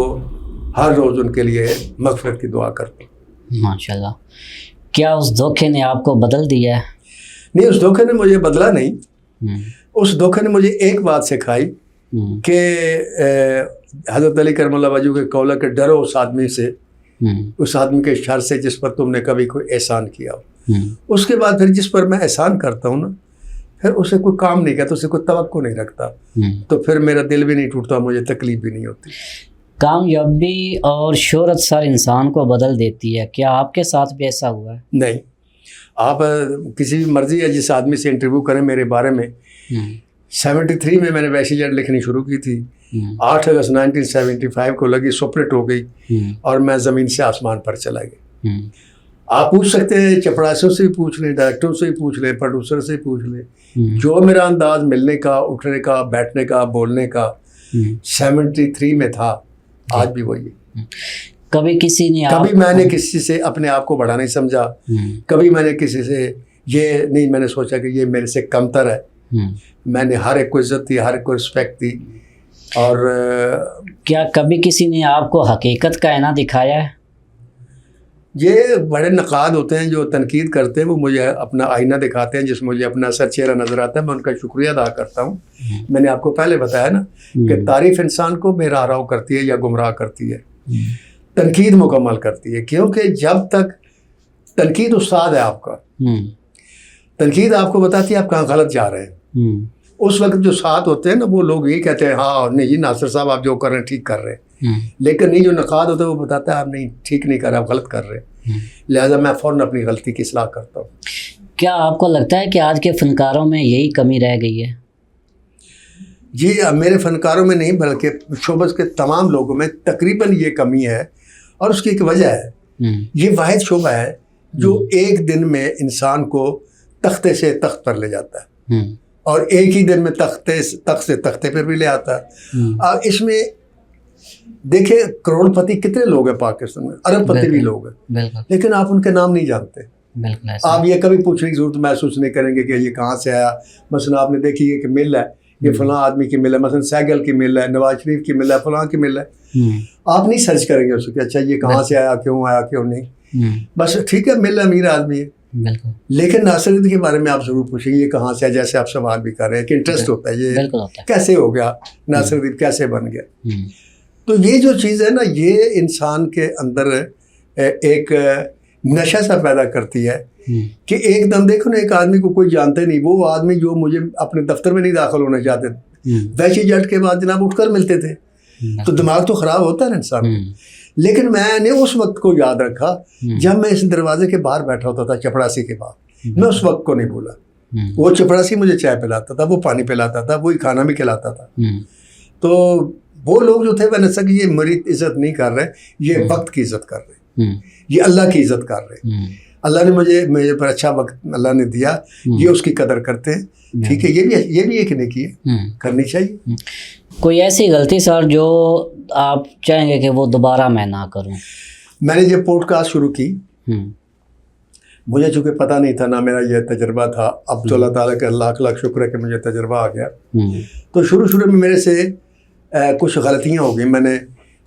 [SPEAKER 2] हर रोज़ उनके लिए मग़फ़िरत की दुआ करता हूँ।
[SPEAKER 1] माशाल्लाह। क्या उस धोखे ने आपको बदल दिया है?
[SPEAKER 2] नहीं, उस धोखे ने मुझे बदला नहीं। उस धोखे ने मुझे एक बात सिखाई कि हज़रत अली करमुल्लाह वजह के कौला के डरो उस आदमी से, उस आदमी के शर से जिस पर तुमने कभी कोई एहसान किया। उसके बाद फिर जिस पर मैं एहसान करता हूँ ना, फिर उसे कोई काम नहीं करता, उसे कोई तवक्को नहीं रखता, तो फिर मेरा दिल भी नहीं टूटता, मुझे तकलीफ भी नहीं होती।
[SPEAKER 1] कामयाबी और शोहरत सर इंसान को बदल देती है, क्या आपके साथ भी ऐसा हुआ है?
[SPEAKER 2] नहीं, आप किसी भी मर्जी या जिस आदमी से इंटरव्यू करें मेरे बारे में, 73 में मैंने वैसी जड़ लिखनी शुरू की थी, 8 अगस्त 1975 को लगी, सुपरहिट हो गई, और मैं ज़मीन से आसमान पर चला गया। आप पूछ सकते हैं, चपरासियों से भी पूछ लें, डायरेक्टरों से भी पूछ लें, प्रोड्यूसर से भी पूछ लें, जो मेरा अंदाज मिलने का, उठने का, बैठने का, बोलने का 73 में था, आज भी वही है।
[SPEAKER 1] कभी किसी ने
[SPEAKER 2] कभी मैंने किसी से अपने आप को बड़ा नहीं समझा, कभी मैंने किसी से ये नहीं मैंने सोचा कि ये मेरे से कमतर है। मैंने हर एक को इज्जत दी, हर एक को रिस्पेक्ट दी। और
[SPEAKER 1] क्या कभी किसी ने आपको हकीकत का आईना दिखाया है?
[SPEAKER 2] ये बड़े नक़ाद होते हैं जो तनकीद करते हैं, वो मुझे अपना आईना दिखाते हैं जिसमें मुझे अपना असर चेहरा नज़र आता है, मैं उनका शुक्रिया अदा करता हूँ। मैंने आपको पहले बताया ना कि तारीफ़ इंसान को बेराह करती है या गुमराह करती है, तनकीद मुकम्मल करती है, क्योंकि जब तक तनकीद उस्ताद है आपका, तनकीद आपको बताती है आप कहाँ गलत जा रहे हैं। उस वक्त जो साथ होते हैं ना, वो लोग ये कहते हैं हाँ नहीं जी नासिर साहब आप जो कर रहे हैं ठीक कर रहे हैं, लेकिन नहीं, जो नक़ाद होता है वो बताता है आप नहीं ठीक नहीं कर रहे, आप गलत कर रहे हैं। लिहाजा मैं फ़ौरन अपनी गलती की इस्लाह करता हूँ।
[SPEAKER 1] क्या आपको लगता है कि आज के फ़नकारों में यही कमी रह गई है?
[SPEAKER 2] जी, मेरे फ़नकारों में नहीं बल्कि शोबस के तमाम लोगों में तकरीबन ये कमी है, और उसकी एक वजह है, ये वाहिद शोबा है जो एक दिन में इंसान को तख्ते से तख्त पर ले जाता है, और एक ही दिन में तख्त से तख्ते पर भी ले आता है। अब इसमें देखिए करोड़पति कितने लोग हैं पाकिस्तान में, अरबपति भी लोग हैं, लेकिन आप उनके नाम नहीं जानते। आप ये कभी पूछने की जरूरत महसूस नहीं करेंगे कि ये कहाँ से आया। मसलन आपने देखी है कि मिल है, ये फलां आदमी की मिल है, मसलन सैगल की मिल है, नवाज शरीफ की मिल है, फलां की मिल है, आप नहीं सर्च करेंगे उसको कि अच्छा ये कहाँ से आया, क्यों नहीं, बस ठीक है मिल अमीर आदमी है। लेकिन नासिरुद्दीन के बारे में आप जरूर पूछेंगे ये कहाँ से है, जैसे आप सवाल भी कर रहे हैं कि इंटरेस्ट होता है ये कैसे हो गया, नासिरुद्दीन कैसे बन गया। तो ये जो चीज़ है ना, ये इंसान के अंदर एक नशा सा पैदा करती है कि एकदम देखो ना, एक आदमी को कोई जानते नहीं, वो आदमी जो मुझे अपने दफ्तर में नहीं दाखिल होना चाहते, वैसे जट के बाद जनाब उठकर मिलते थे, तो दिमाग तो ख़राब होता है ना इंसान। लेकिन मैंने उस वक्त को याद रखा जब मैं इस दरवाजे के बाहर बैठा होता था चपरासी के बाहर, मैं उस वक्त को नहीं भूला। वो चपरासी मुझे चाय पिलाता था, वो पानी पिलाता था, वही खाना भी खिलाता था। तो वो लोग जो थे मैंने सक ये मेरी इज्जत नहीं कर रहे, ये वक्त की इज्जत कर रहे, ये अल्लाह की इज्जत कर रहे। अल्लाह ने मेरे पर अच्छा वक्त अल्लाह ने दिया, ये उसकी कदर करते हैं। ठीक है, ये भी एक नेकी है, करनी चाहिए।
[SPEAKER 1] कोई ऐसी गलती सर जो आप चाहेंगे कि वो दोबारा मैं ना करूं?
[SPEAKER 2] मैंने जब पॉडकास्ट शुरू की, मुझे चूँकि पता नहीं था ना मेरा ये तजर्बा था, अब तो अल्लाह ताला का लाख लाख शुक्र है कि मुझे तजर्बा आ गया। तो शुरू में मेरे से कुछ गलतियाँ हो गई। मैंने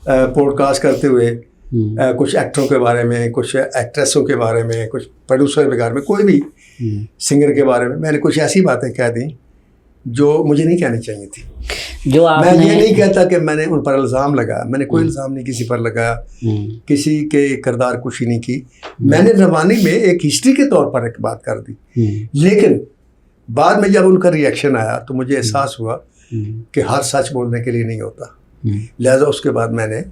[SPEAKER 2] पॉडकास्ट करते हुए कुछ एक्टरों के बारे में, कुछ एक्ट्रेसों के बारे में, कुछ प्रोड्यूसर के बारे में, कोई भी सिंगर के बारे में मैंने कुछ ऐसी बातें कह दी जो मुझे नहीं कहनी चाहिए थी।
[SPEAKER 1] जो आपने...
[SPEAKER 2] मैं ये नहीं कहता कि मैंने उन पर इल्ज़ाम लगाया, मैंने कोई इल्ज़ाम नहीं किसी पर लगाया, किसी के किरदार कुशी नहीं की। मैंने रवानी में एक हिस्ट्री के तौर पर एक बात कर दी, लेकिन बाद में जब उनका रिएक्शन आया तो मुझे एहसास हुआ कि हर सच बोलने के लिए नहीं होता। लिहाजा उसके बाद मैंने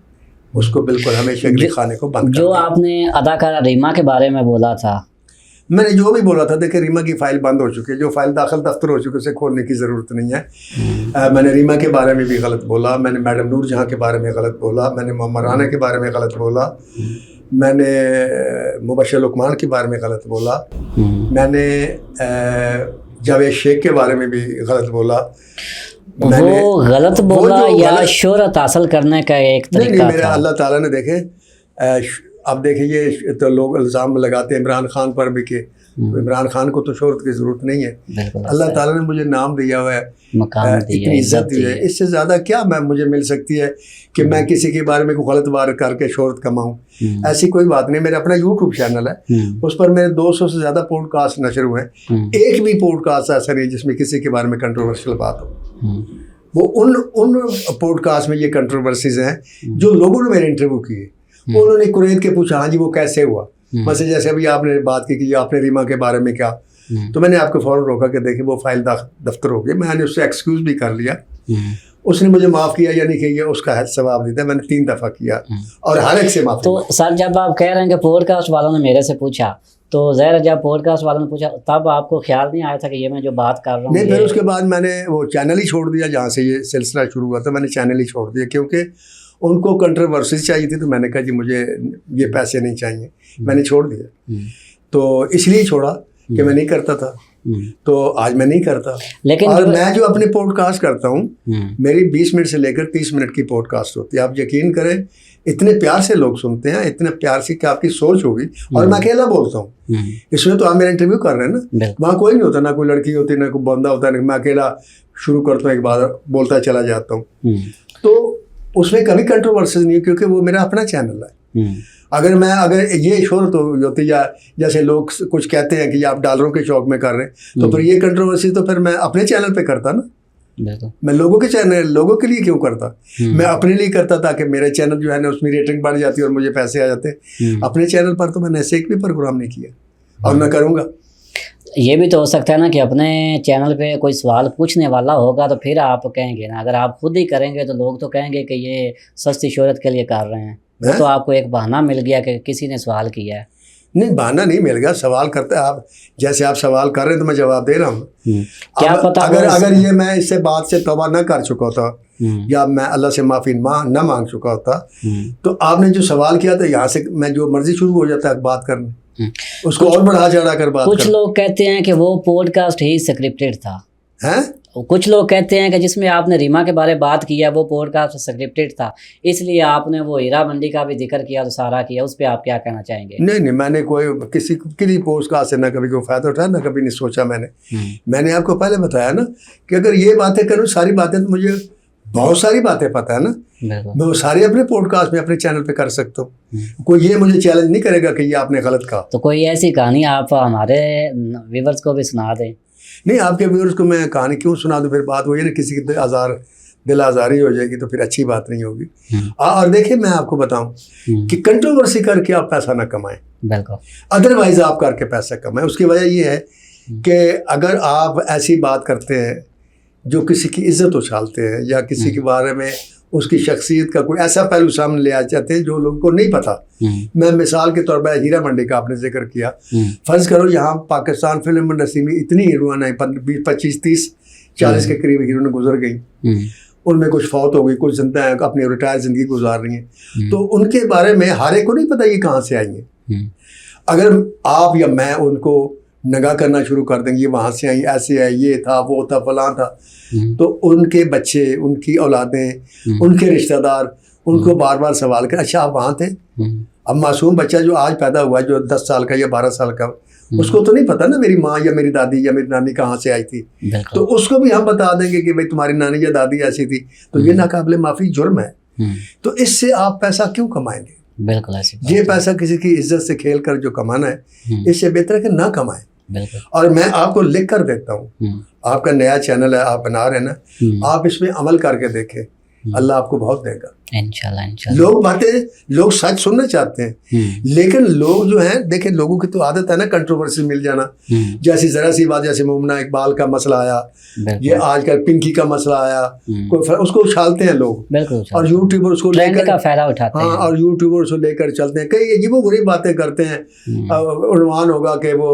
[SPEAKER 2] उसको बिल्कुल हमेशा के लिए खाने को बंद कर दिया।
[SPEAKER 1] जो आपने अदाकारा रीमा के बारे में बोला था,
[SPEAKER 2] मैंने जो भी बोला था, देखिए रीमा की फ़ाइल बंद हो चुकी है, जो फ़ाइल दाखिल दफ्तर हो चुकी है उसे खोलने की ज़रूरत नहीं है। मैंने रीमा के बारे में भी गलत बोला, मैंने मैडम नूर जहाँ के बारे में गलत बोला, मैंने मोहम्मद राना के बारे में गलत बोला, मैंने मुबशर लुकमान के बारे में गलत बोला, मैंने जावेद शेख के बारे में भी गलत बोला।
[SPEAKER 1] वो गलत बोला या शोहरत हासिल करने का एक तरीका
[SPEAKER 2] नहीं, मेरा अल्लाह ताला ने देखे, अब देखिए ये तो लोग इल्ज़ाम लगाते हैं इमरान खान पर भी कि इमरान खान को तो शोहरत की ज़रूरत नहीं है। अल्लाह ताला ने मुझे नाम दिया हुआ है, इतनी इज्जत दी है, इससे ज़्यादा क्या मुझे मिल सकती है कि मैं किसी के बारे में कोई गलत बात करके शोहरत कमाऊँ। ऐसी कोई बात नहीं। मेरा अपना यूट्यूब चैनल है, उस पर मेरे 200 से ज़्यादा पॉडकास्ट नशर हुए हैं। एक भी पॉडकास्ट ऐसा नहीं जिसमें किसी के बारे में कंट्रोवर्शियल बात हो। वो उन पॉडकास्ट में ये कंट्रोवर्सीज हैं जो लोगों ने मेरे इंटरव्यू किए, उन्होंने कुरैद के पूछा, हाँ जी वो कैसे हुआ। मतलब जैसे अभी आपने बात की कि आपने रीमा के बारे में क्या, तो मैंने आपको फ़ौरन रोका कि देखिए वो फाइल दफ्तर हो गई। मैंने उससे एक्सक्यूज़ भी कर लिया, उसने मुझे माफ़ किया या नहीं किया उसका सवाब देता, मैंने 3 दफ़ा किया और हर एक से माफ़ी।
[SPEAKER 1] तो सर जब आप कह रहे हैं कि पॉडकास्ट वालों ने मेरे से पूछा, तो ज़ाहिर जब पॉडकास्ट वालों ने पूछा तब आपको ख्याल नहीं आया था कि ये मैं जो बात कर रहा हूँ
[SPEAKER 2] नहीं, फिर उसके बाद मैंने वो चैनल ही छोड़ दिया जहाँ से ये सिलसिला शुरू हुआ था। मैंने चैनल ही छोड़ दिया क्योंकि उनको कंट्रोवर्सी चाहिए थी, तो मैंने कहा जी मुझे ये पैसे नहीं चाहिए, मैंने छोड़ दिया। तो इसलिए छोड़ा कि मैं नहीं करता था, तो आज मैं नहीं करता।
[SPEAKER 1] लेकिन
[SPEAKER 2] और मैं जो अपने पॉडकास्ट करता हूँ, मेरी 20 मिनट से लेकर 30 मिनट की पॉडकास्ट होती है। आप यकीन करें इतने प्यार से लोग सुनते हैं, इतने प्यार से कि आपकी सोच होगी। और मैं अकेला बोलता हूँ, इसमें तो आप मेरा इंटरव्यू कर रहे हैं ना, वहाँ कोई नहीं होता, ना कोई लड़की होती, ना कोई बंदा होता है, मैं अकेला शुरू करता हूँ, एक बार बोलता चला जाता हूँ। तो उसमें कभी कंट्रोवर्सीज नहीं है क्योंकि वो मेरा अपना चैनल है। अगर ये शोहरत होती या जैसे लोग कुछ कहते हैं कि आप डॉलरों के शौक में कर रहे हैं, तो फिर ये कंट्रोवर्सी तो फिर मैं अपने चैनल पे करता ना। मैं लोगों के चैनल लोगों के लिए क्यों करता, मैं अपने लिए करता ताकि मेरे चैनल जो है ना उसमें रेटिंग बढ़ जाती और मुझे पैसे आ जाते। अपने चैनल पर तो मैंने ऐसे एक भी प्रोग्राम नहीं किया और मैं करूँगा।
[SPEAKER 1] ये भी तो हो सकता है ना कि अपने चैनल पे कोई सवाल पूछने वाला होगा तो फिर आप कहेंगे ना, अगर आप खुद ही करेंगे तो लोग तो कहेंगे कि ये सस्ती शोहरत के लिए कर रहे हैं। तो आपको एक बहाना मिल गया कि किसी ने सवाल किया है।
[SPEAKER 2] नहीं, बहाना नहीं मिल गया, सवाल करते आप, जैसे आप सवाल कर रहे हैं तो मैं जवाब दे रहा हूँ।
[SPEAKER 1] क्या पता
[SPEAKER 2] अगर ये मैं इससे बात से तौबा न कर चुका होता या मैं अल्लाह से माफ़ी न मांग चुका होता, तो आपने जो सवाल किया था यहाँ से मैं जो मर्जी शुरू हो जाता है बात करने, उसको और बढ़ा चढ़ा कर बात।
[SPEAKER 1] कुछ लोग कहते हैं कि वो पॉडकास्ट ही स्क्रिप्टेड था,
[SPEAKER 2] हैं?
[SPEAKER 1] कुछ लोग कहते हैं कि जिसमें आपने रीमा के बारे में बात किया वो पॉडकास्ट स्क्रिप्टेड था, इसलिए आपने वो हीरा मंडी का भी जिक्र किया तो सारा किया। उस पर आप क्या कहना चाहेंगे?
[SPEAKER 2] नहीं, मैंने कोई किसी पॉडकास्ट से ना कभी कोई फायदा उठाया, ना कभी नहीं सोचा मैंने आपको पहले बताया ना कि अगर ये बातें करूँ, सारी बातें तो मुझे बहुत सारी बातें पता है ना, मैं वो सारे अपने पॉडकास्ट में अपने चैनल पे कर सकता हूँ। कोई ये मुझे चैलेंज नहीं करेगा कि ये आपने गलत कहा।
[SPEAKER 1] तो कोई ऐसी कहानी आप हमारे व्यूअर्स को भी सुना दें।
[SPEAKER 2] नहीं, आपके व्यूअर्स को मैं कहानी क्यों सुना दूँ, फिर बात वही ना किसी की दिल आज़ारी हो जाएगी तो फिर अच्छी बात नहीं होगी। और देखिए मैं आपको बताऊं कि कंट्रोवर्सी करके आप पैसा ना कमाएं,
[SPEAKER 1] बिल्कुल,
[SPEAKER 2] अदरवाइज आप करके पैसा कमाएं। उसकी वजह ये है कि अगर आप ऐसी बात करते हैं जो किसी की इज्जत उछालते हैं या किसी के बारे में उसकी शख्सियत का कोई ऐसा पहलू सामने ले आ जाते हैं जो लोगों को नहीं पता। मैं मिसाल के तौर पर हीरा मंडी का आपने जिक्र किया, फ़र्ज़ करो यहाँ पाकिस्तान फिल्म इंडस्ट्री में इतनी हीरोइन आई, 25, 30, 40 के करीब हीरोइन गुजर गई, उनमें कुछ फौत हो गई, कुछ जिंदा हैं, अपनी रिटायर ज़िंदगी गुजार रही हैं, तो उनके बारे में हर एक को नहीं पता ये कहाँ से आई हैं। अगर आप या मैं उनको नगा करना शुरू कर देंगे, ये वहाँ से आई, ऐसे आई, ये था, वो था, फलां था, तो उनके बच्चे, उनकी औलादें, उनके रिश्तेदार उनको बार बार सवाल करें, अच्छा आप वहाँ थे? अब मासूम बच्चा जो आज पैदा हुआ है, जो 10 साल का या 12 साल का, उसको तो नहीं पता ना मेरी माँ या मेरी दादी या मेरी नानी कहाँ से आई थी, तो उसको भी हम बता देंगे कि भाई तुम्हारी नानी या दादी ऐसी थी, तो ये नाकाबिले माफ़ी जुर्म है। तो इससे आप पैसा क्यों कमाएंगे?
[SPEAKER 1] बिल्कुल ऐसी
[SPEAKER 2] ये पैसा किसी की इज्जत से खेल कर जो कमाना है, इससे बेहतर है कि ना कमाएं। और मैं आपको लिख कर देता हूँ, आपका नया चैनल है, आप बना रहे हैं ना, आप इसमें अमल करके देखें अल्लाह आपको बहुत देगा
[SPEAKER 1] इंशाल्लाह इंशाल्लाह।
[SPEAKER 2] लोग सच सुनना चाहते हैं, लेकिन लोग जो हैं, देखें लोगों की तो आदत है ना कंट्रोवर्सी मिल जाना। जैसी जरा सी बात, जैसे मोमना इकबाल का मसला आया, ये आजकल पिंकी का मसला आया, कोई उसको उछालते हैं लोग, और यूट्यूबर उसको लेकर
[SPEAKER 1] का फायदा उठाते हैं।
[SPEAKER 2] और यूट्यूबर उसको लेकर चलते हैं, कई अजीबो बुरी बातें करते हैं। उन्वान होगा कि वो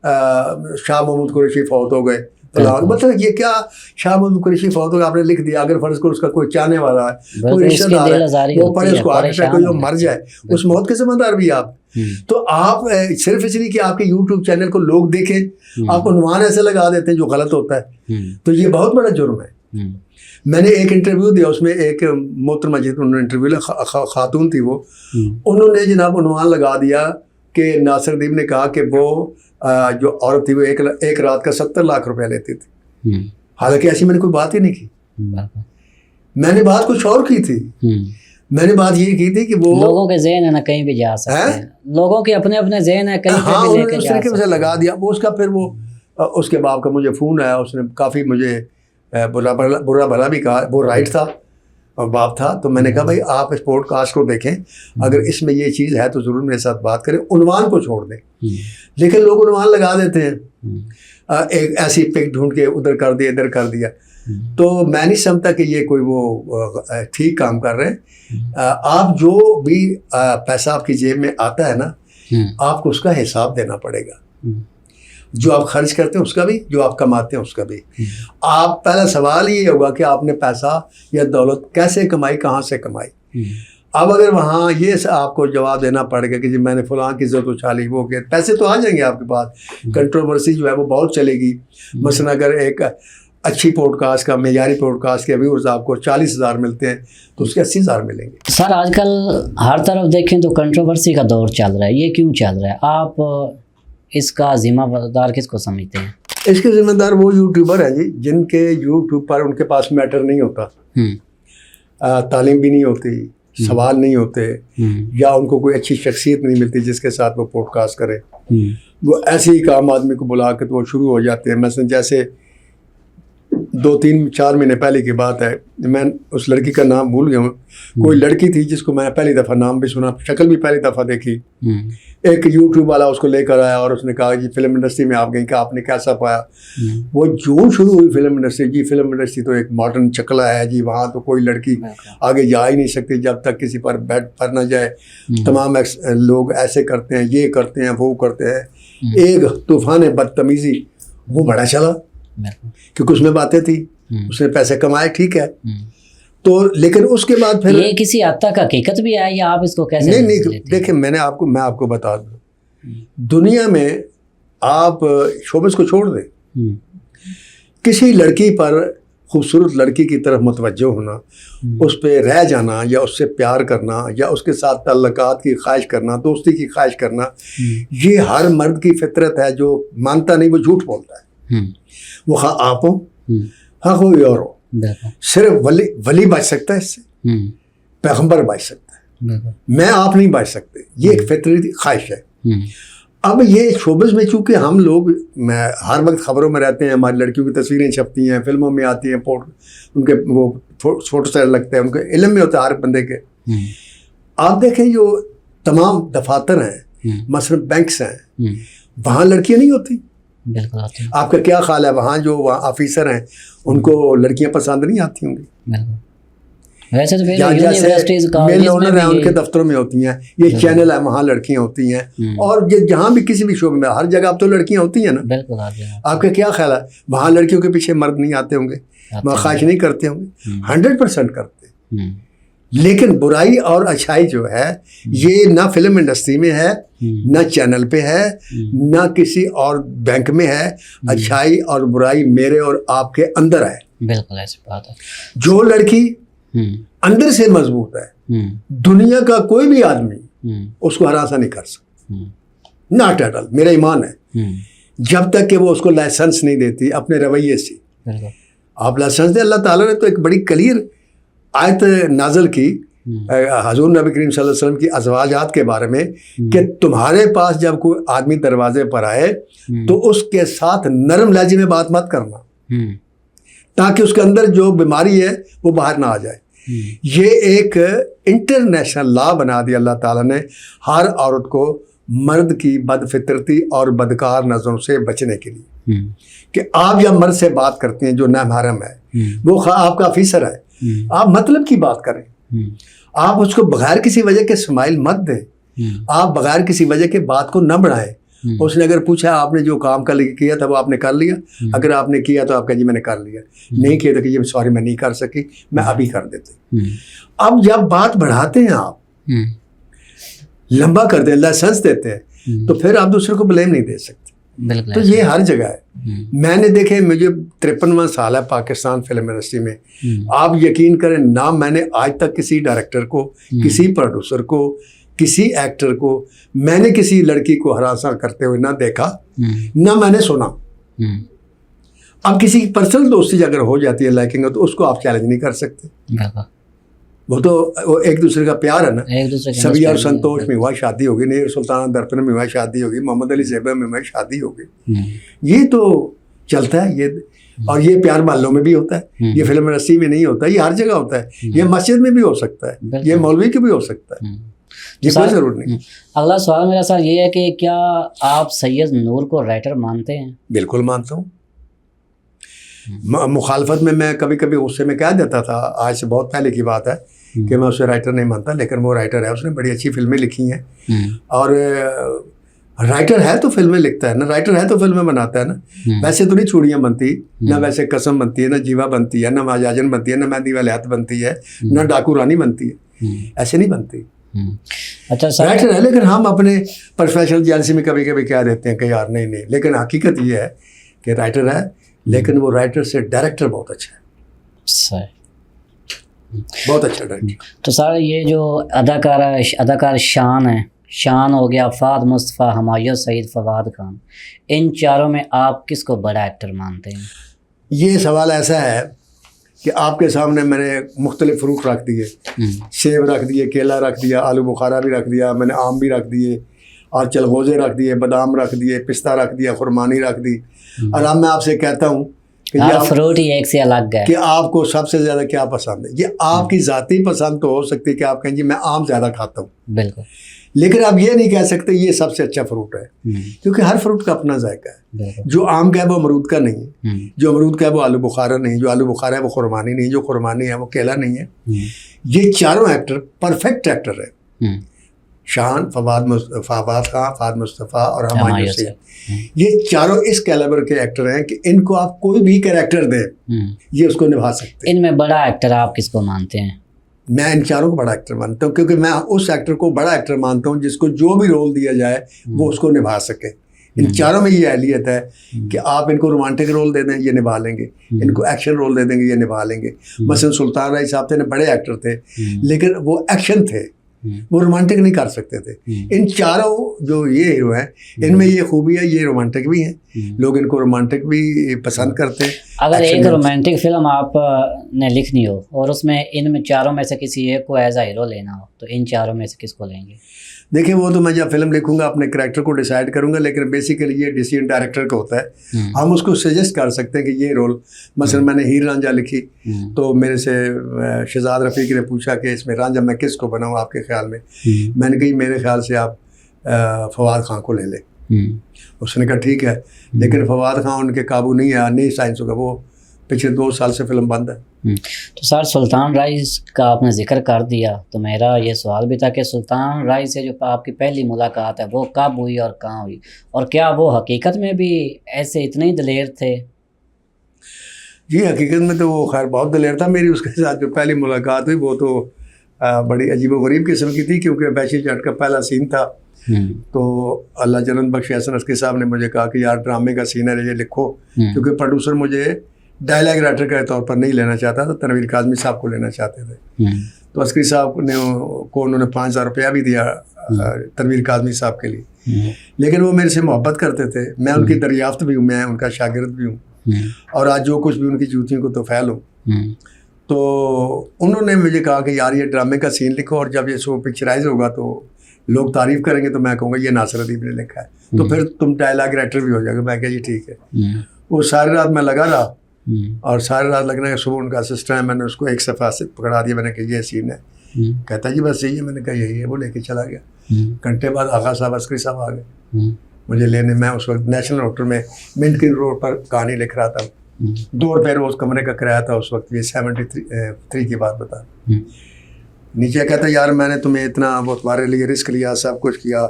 [SPEAKER 2] शाह महमूद कुरैशी फौत हो गए, मतलब ये क्या, शाह महमूद कुरैशी फौत हो गए आपने लिख दिया, अगर फर्ज को उसका कोई चाहने वाला है, कोई रिश्तेदार है, वो पड़े उसको हार्ट अटैक हो जो मर जाए, उस मौत के जिम्मेदार भी आप। तो आप सिर्फ इसलिए कि आपके यूट्यूब चैनल को लोग देखें, आप उन्वान ऐसे लगा देते हैं जो गलत होता है, तो ये बहुत बड़ा जुर्म है। मैंने एक इंटरव्यू दिया, उसमें एक मोहतरमा जी उन्होंने इंटरव्यू लिया, खातून थी वो, उन्होंने जनाब उन्वान लगा दिया कि नासिरुद्दीन ने कहा कि वो जो औरत थी वो एक रात का 70 लाख रुपया लेती थी। हालांकि ऐसी मैंने कोई बात ही नहीं की, मैंने बात कुछ और की थी। मैंने बात ये की थी कि वो
[SPEAKER 1] लोगों के ज़हन है ना, कहीं भी जा सकते हैं, लोगों के अपने अपने ज़हन है, कहीं पे भी लेके जा सकते हैं।
[SPEAKER 2] उस लगा दिया वो उसका। फिर वो उसके बाप का मुझे फ़ोन आया, उसने काफ़ी मुझे बुरा भला भी कहा, वो राइट था और बाप था। तो मैंने कहा भाई आप इस पॉडकास्ट को देखें, अगर इसमें ये चीज़ है तो ज़रूर मेरे साथ बात करें, उन्वान को छोड़ दें। लेकिन लोग उन्वान लगा देते हैं, एक ऐसी पिक ढूंढ के उधर कर दिया इधर कर दिया, तो मैं नहीं समझता कि ये कोई वो ठीक काम कर रहे हैं। आप जो भी पैसा आपकी जेब में आता है ना, आपको उसका हिसाब देना पड़ेगा, जो आप खर्च करते हैं उसका भी, जो आप कमाते हैं उसका भी। आप पहला सवाल ये होगा कि आपने पैसा या दौलत कैसे कमाई, कहाँ से कमाई। अब अगर वहाँ ये आपको जवाब देना पड़ेगा कि जी मैंने फलां की इज्जत उछाली, वो के पैसे तो आ जाएंगे आपके पास, कंट्रोवर्सी जो है वो बहुत चलेगी। मसलन अगर एक अच्छी पॉडकास्ट का, मेयारी पॉडकास्ट के व्यूअर्स आपको 40,000 मिलते हैं तो उसके 80,000 मिलेंगे।
[SPEAKER 1] सर आजकल हर तरफ देखें तो कंट्रोवर्सी का दौर चल रहा है, ये क्यों चल रहा है? आप इसका जिम्मेदार किसको समझते हैं?
[SPEAKER 2] इसके जिम्मेदार वो यूट्यूबर हैं जी, जिनके यूट्यूब पर उनके पास मैटर नहीं होता, तालीम भी नहीं होती, सवाल नहीं होते, या उनको कोई अच्छी शख्सियत नहीं मिलती जिसके साथ वो पॉडकास्ट करे। वो ऐसे ही काम आदमी को बुला के तो वो शुरू हो जाते हैं। मसलन जैसे 2-3-4 महीने पहले की बात है, मैं उस लड़की का नाम भूल गया हूँ, कोई लड़की थी जिसको मैं पहली दफ़ा नाम भी सुना, शक्ल भी पहली दफ़ा देखी। एक यूट्यूब वाला उसको लेकर आया और उसने कहा जी फिल्म इंडस्ट्री में आप गई, कि आपने कैसा पाया? वो जो शुरू हुई फिल्म इंडस्ट्री, जी फिल्म इंडस्ट्री तो एक मॉडर्न चकला है जी, वहाँ तो कोई लड़की आगे जा ही नहीं सकती जब तक किसी पर बेड पर ना जाए, तमाम लोग ऐसे करते हैं, ये करते हैं, वो करते हैं। एक तूफान बदतमीज़ी वो बड़ा चला, क्योंकि उसमें बातें थी, उसने पैसे कमाए, ठीक है। तो लेकिन उसके बाद फिर
[SPEAKER 1] ये किसी हद तक हकीकत भी है या आप इसको कैसे?
[SPEAKER 2] नहीं देखिए, मैं आपको बता दूं, दुनिया में आप शोबिस को छोड़ दें, किसी लड़की पर, खूबसूरत लड़की की तरफ मुतवज्जो होना, उस पर रह जाना, या उससे प्यार करना, या उसके साथ ताल्लुकात की ख्वाहिश करना, दोस्ती की ख्वाहिश करना, ये हर मर्द की फितरत है। जो मानता नहीं वो झूठ बोलता है। वो हाँ आप हो, हाँ कोई और हो, सिर्फ वली बच सकता है इससे, पैगंबर बच सकता है, मैं आप नहीं बच सकते। ये एक फितरी ख्वाहिश है। अब ये शोबिस में चूँकि हम लोग हर वक्त खबरों में रहते हैं, हमारी लड़कियों की तस्वीरें छपती हैं, फिल्मों में आती हैं, उनके वो फोटो सेट लगते हैं, उनके इल्म में होता है हर बंदे के। आप देखें जो तमाम दफातर हैं, मसलन बैंक्स हैं, वहाँ लड़कियाँ नहीं होती।
[SPEAKER 1] बिल्कुल आती हैं।
[SPEAKER 2] आपका क्या ख्याल है, वहाँ जो वहाँ ऑफिसर हैं उनको लड़कियाँ पसंद नहीं आती होंगी?
[SPEAKER 1] वैसे तो
[SPEAKER 2] यूनिवर्सिटीज मेल ओनर है उनके दफ्तरों में होती हैं, ये चैनल है वहाँ लड़कियाँ होती हैं, और ये जहाँ भी किसी भी शोबे में हर जगह अब तो लड़कियाँ होती हैं ना।
[SPEAKER 1] बिल्कुल
[SPEAKER 2] आपका क्या ख्याल है, वहाँ लड़कियों के पीछे मर्द नहीं आते होंगे, वहाँ ख्वाहिश नहीं करते होंगे? 100% करते। लेकिन बुराई और अच्छाई जो है ये ना फिल्म इंडस्ट्री में है, ना चैनल पे है, ना किसी और बैंक में है। अच्छाई और बुराई मेरे और आपके अंदर है।
[SPEAKER 1] बिल्कुल ऐसी बात है।
[SPEAKER 2] जो लड़की अंदर से मजबूत है, दुनिया का कोई भी आदमी उसको हरासा नहीं कर सकता, नॉट एट ऑल। मेरा ईमान है, जब तक कि वो उसको लाइसेंस नहीं देती अपने रवैये से। आप लाइसेंस दे, अल्लाह ताला ने तो एक बड़ी क्लियर आयत नाज़िल की हज़ूर नबी करीम सल्लल्लाहु अलैहि वसल्लम की अज़वाजात के बारे में कि तुम्हारे पास जब कोई आदमी दरवाजे पर आए तो उसके साथ नरम लहजे में बात मत करना, ताकि उसके अंदर जो बीमारी है वो बाहर ना आ जाए। ये एक इंटरनेशनल लॉ बना दिया अल्लाह ताला ने हर औरत को मर्द की बदफितरती और बदकार नज़रों से बचने के लिए, कि आप जब मर्द से बात करती हैं जो नामहरम है, वो आपका ऑफिसर है, आप मतलब की बात करें, आप उसको बगैर किसी वजह के स्माइल मत दें, आप बगैर किसी वजह के बात को न बढ़ाएं। उसने अगर पूछा आपने जो काम कर किया था वो आपने कर लिया, अगर आपने किया तो आप कहें जी मैंने कर लिया, नहीं किया तो कि सॉरी मैं नहीं कर सकी, मैं अभी कर देते। अब जब बात बढ़ाते हैं आप, लंबा करते हैं, लाइसेंस देते हैं, तो फिर आप दूसरे को ब्लेम नहीं दे सकते। तो ये हर जगह है। मैंने देखे, मुझे 53वां साल है पाकिस्तान फिल्म इंडस्ट्री में, आप यकीन करें ना, मैंने आज तक किसी डायरेक्टर को, किसी प्रोड्यूसर को, किसी एक्टर को, मैंने किसी लड़की को हरासा करते हुए ना देखा, ना मैंने सुना। अब किसी की पर्सनल दोस्ती अगर हो जाती है लाइकिंग, तो उसको आप चैलेंज नहीं कर सकते। वो तो वो एक दूसरे का प्यार है ना। सभी और संतोष में हुआ शादी होगी, नीर सुल्ताना दर्पण में हुआ शादी होगी, मोहम्मद अली ज़ेबा में हुआ शादी होगी, ये तो चलता है। ये और ये प्यार मोहल्लों में भी होता है, ये फिल्म इंडस्ट्री में नहीं होता, ये हर जगह होता है, ये मस्जिद में भी हो सकता है, ये मौलवी के भी हो सकता है, ये कोई जरूर नहीं।
[SPEAKER 1] अगला सवाल मेरा सर ये है कि क्या आप सैयद नूर को राइटर मानते हैं?
[SPEAKER 2] बिल्कुल मानता हूँ। मुखालफत में मैं कभी कभी गुस्से में कह देता था, आज से बहुत पहले की बात है, कि मैं उसे राइटर नहीं मानता, लेकिन वो राइटर है, उसने बड़ी अच्छी फिल्में लिखी हैं। और राइटर है तो फिल्में लिखता है ना, राइटर है तो फिल्में बनाता है ना। वैसे तो नहीं चूड़ियाँ बनती ना, वैसे कसम बनती है ना, जीवा बनती है ना, महाजाजन बनती है ना, मेहंदी वाले हाथ बनती है ना, डाकू रानी बनती है, ऐसे नहीं बनती।
[SPEAKER 1] अच्छा सर,
[SPEAKER 2] राइटर है, लेकिन हम अपने प्रोफेशनल जेलसी में कभी कभी कह देते हैं कि यार नहीं नहीं, लेकिन हकीकत ये है कि राइटर है, लेकिन वो राइटर से डायरेक्टर बहुत अच्छा है,
[SPEAKER 1] सर
[SPEAKER 2] बहुत अच्छा डायरेक्टर।
[SPEAKER 1] तो सर ये जो अदाकार शान है, शान हो गया, फाद मुस्तफ़ा, हमायूं सईद, फवाद खान, इन चारों में आप किसको बड़ा एक्टर मानते हैं?
[SPEAKER 2] ये सवाल ऐसा है कि आपके सामने मैंने मुख्तलिफ फ्रूट रख दिए, सेब रख दिए, केला रख दिया, आलू बुखारा भी रख दिया, मैंने आम भी रख दिए, और चलगोज़े रख दिए, बादाम रख दिए, पिस्ता रख दिया, खुरमानी रख दी। और अब मैं आपसे कहता हूँ कि
[SPEAKER 1] हर फ्रूट ही एक से अलग है,
[SPEAKER 2] कि आपको सबसे ज़्यादा क्या पसंद है। ये आपकी ज़ाती पसंद तो हो सकती है कि आप कहें जी मैं आम ज़्यादा खाता हूँ,
[SPEAKER 1] बिल्कुल,
[SPEAKER 2] लेकिन आप ये नहीं कह सकते ये सबसे अच्छा फ्रूट है, क्योंकि हर फ्रूट का अपना जायका है। जो आम का है वो अमरूद का नहीं है, जो अमरूद का है वो आलू बुखारा नहीं, जो आलू बुखारा है वो खुरमानी नहीं, जो खुरमानी है वो केला नहीं है। ये चारों एक्टर परफेक्ट एक्टर है, शान, फवाद खान, फाद मुस्तफ़ा और हमायूं सईद, ये चारों इस कैलिबर के एक्टर हैं कि इनको आप कोई भी कैरेक्टर दें ये उसको निभा सकते हैं।
[SPEAKER 1] इनमें बड़ा एक्टर आप किसको मानते हैं?
[SPEAKER 2] मैं इन चारों को बड़ा एक्टर मानता हूँ, क्योंकि मैं उस एक्टर को बड़ा एक्टर मानता हूँ जिसको जो भी रोल दिया जाए वो उसको निभा सके। इन चारों में ये अहलियत है कि आप इनको रोमांटिक रोल दे दें ये निभा लेंगे, इनको एक्शन रोल दे देंगे ये निभा लेंगे। मसलन सुल्तान राय साहब थे, बड़े एक्टर थे, लेकिन वो एक्शन थे, वो रोमांटिक नहीं कर सकते थे। इन चारों जो ये हीरो हैं, इनमें ये खूबी है, ये रोमांटिक भी हैं, लोग इनको रोमांटिक भी पसंद करते हैं।
[SPEAKER 1] अगर एक रोमांटिक फिल्म आपने लिखनी हो और उसमें इनमें चारों में से किसी एक को एज आ हीरो लेना हो, तो इन चारों में से किसको लेंगे?
[SPEAKER 2] देखिए वो तो मैं जब फिल्म लिखूंगा अपने कैरेक्टर को डिसाइड करूंगा, लेकिन बेसिकली ये डिसीजन डायरेक्टर का होता है। हम उसको सजेस्ट कर सकते हैं कि ये रोल, मसलन मैंने हीर रांझा लिखी तो मेरे से शहजाद रफ़ीक ने पूछा कि इसमें रांझा मैं किसको बनाऊं आपके ख्याल में। मैंने कही मेरे ख्याल से आप फवाद खान को ले लें। उसने कहा ठीक है, लेकिन फवाद खान उनके काबू नहीं है, नहीं साइंस होगा, वो पिछले 2 साल से फिल्म बंद है।
[SPEAKER 1] तो सर सुल्तान राइज का आपने जिक्र कर दिया, तो मेरा ये सवाल भी था कि सुल्तान राइज से जो आपकी पहली मुलाकात है वो कब हुई और कहाँ हुई, और क्या वो हकीकत में भी ऐसे इतने ही दलेर थे?
[SPEAKER 2] जी हकीकत में तो वो खैर बहुत दलेर था। मेरी उसके साथ जो पहली मुलाकात हुई वो तो बड़ी अजीबोगरीब किस्म की थी, क्योंकि वैशी जट का पहला सीन था। तो अल्लाह जन्नत बख्शे हसन अस्की साहब ने मुझे कहा कि यार ड्रामे का सीन है ये लिखो, क्योंकि प्रोड्यूसर मुझे डायलॉग राइटर के तौर पर नहीं लेना चाहता था, तनवीर काज़मी साहब को लेना चाहते थे। तो अस्करी साहब ने को उन्होंने 5000 रुपया भी दिया तनवीर काज़मी साहब के लिए, लेकिन वो मेरे से मोहब्बत करते थे, मैं उनकी दरियाफ्त भी हूँ, मैं उनका शागिर्द भी हूँ, और आज जो कुछ भी उनकी जूतियों को तो फैल हूँ। तो उन्होंने मुझे कहा कि यार ये ड्रामे का सीन लिखो, और जब ये शो पिक्चराइज होगा तो लोग तारीफ़ करेंगे तो मैं कहूँगा ये नासिर अदीब ने लिखा है, तो फिर तुम डायलॉग राइटर भी हो जाएगा। मैं कहा जी ठीक है। वो सारी रात मैं लगा रहा, और सारी रात लगने के सुबह उनका असिस्टेंट है, मैंने उसको एक सफ़ा से पकड़ा दिया, मैंने कहा ये सीन है। कहता जी बस यही है, मैंने कहा यही है, वो लेके चला गया। घंटे बाद आगा साहब अस्करी साहब आ गए मुझे लेने। मैं उस वक्त नेशनल होटल में मिंट की रोड पर कहानी लिख रहा था। 2 रुपये रोज़ कमरे का किराया था उस वक्त, ये 73 की बात बता। नीचे कहता यार मैंने तुम्हें इतना वो तुम्हारे लिए रिस्क लिया, सब कुछ किया,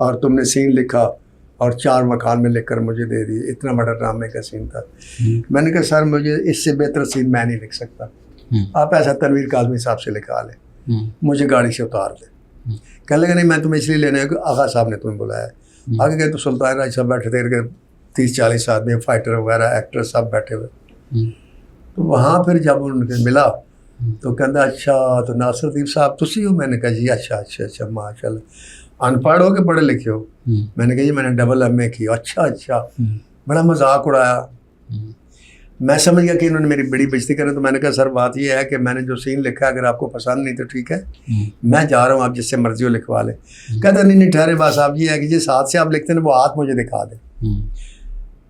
[SPEAKER 2] और तुमने सीन लिखा और 4 मकान में लिखकर मुझे दे दिए, इतना बड़ा ड्रामे का सीन था। मैंने कहा सर मुझे इससे बेहतर सीन मैं नहीं लिख सकता, आप ऐसा तनवीर काज़मी साहब से लिखा लें, मुझे गाड़ी से उतार दे। कहने लगा नहीं मैं तुम्हें इसलिए लेने आया कि आगा साहब ने तुम्हें बुलाया। आगे गए तो सुल्तान राय साहब बैठे थे, 30-40 आदमी फाइटर वगैरह एक्टर सब बैठे हुए। तो वहाँ फिर जब उनके मिला तो कहता अच्छा तो नासिर लतीफ़ साहब तुसी हो? मैंने कहा जी अच्छा अच्छा अच्छा माशाल्लाह। अनपढ़ हो के पढ़े लिखे हो? मैंने कहा जी मैंने डबल MA की। अच्छा अच्छा, बड़ा मजाक उड़ाया। मैं समझ गया कि इन्होंने मेरी बड़ी बेइज्जती करें। तो मैंने कहा सर बात ये है कि मैंने जो सीन लिखा है अगर आपको पसंद नहीं तो ठीक है, मैं जा रहा हूँ, आप जिससे मर्जी हो लिखवा लें। कहता नहीं ठहरे बात आप ये है कि जिस हाथ से आप लिखते हैं वो हाथ मुझे दिखा दें।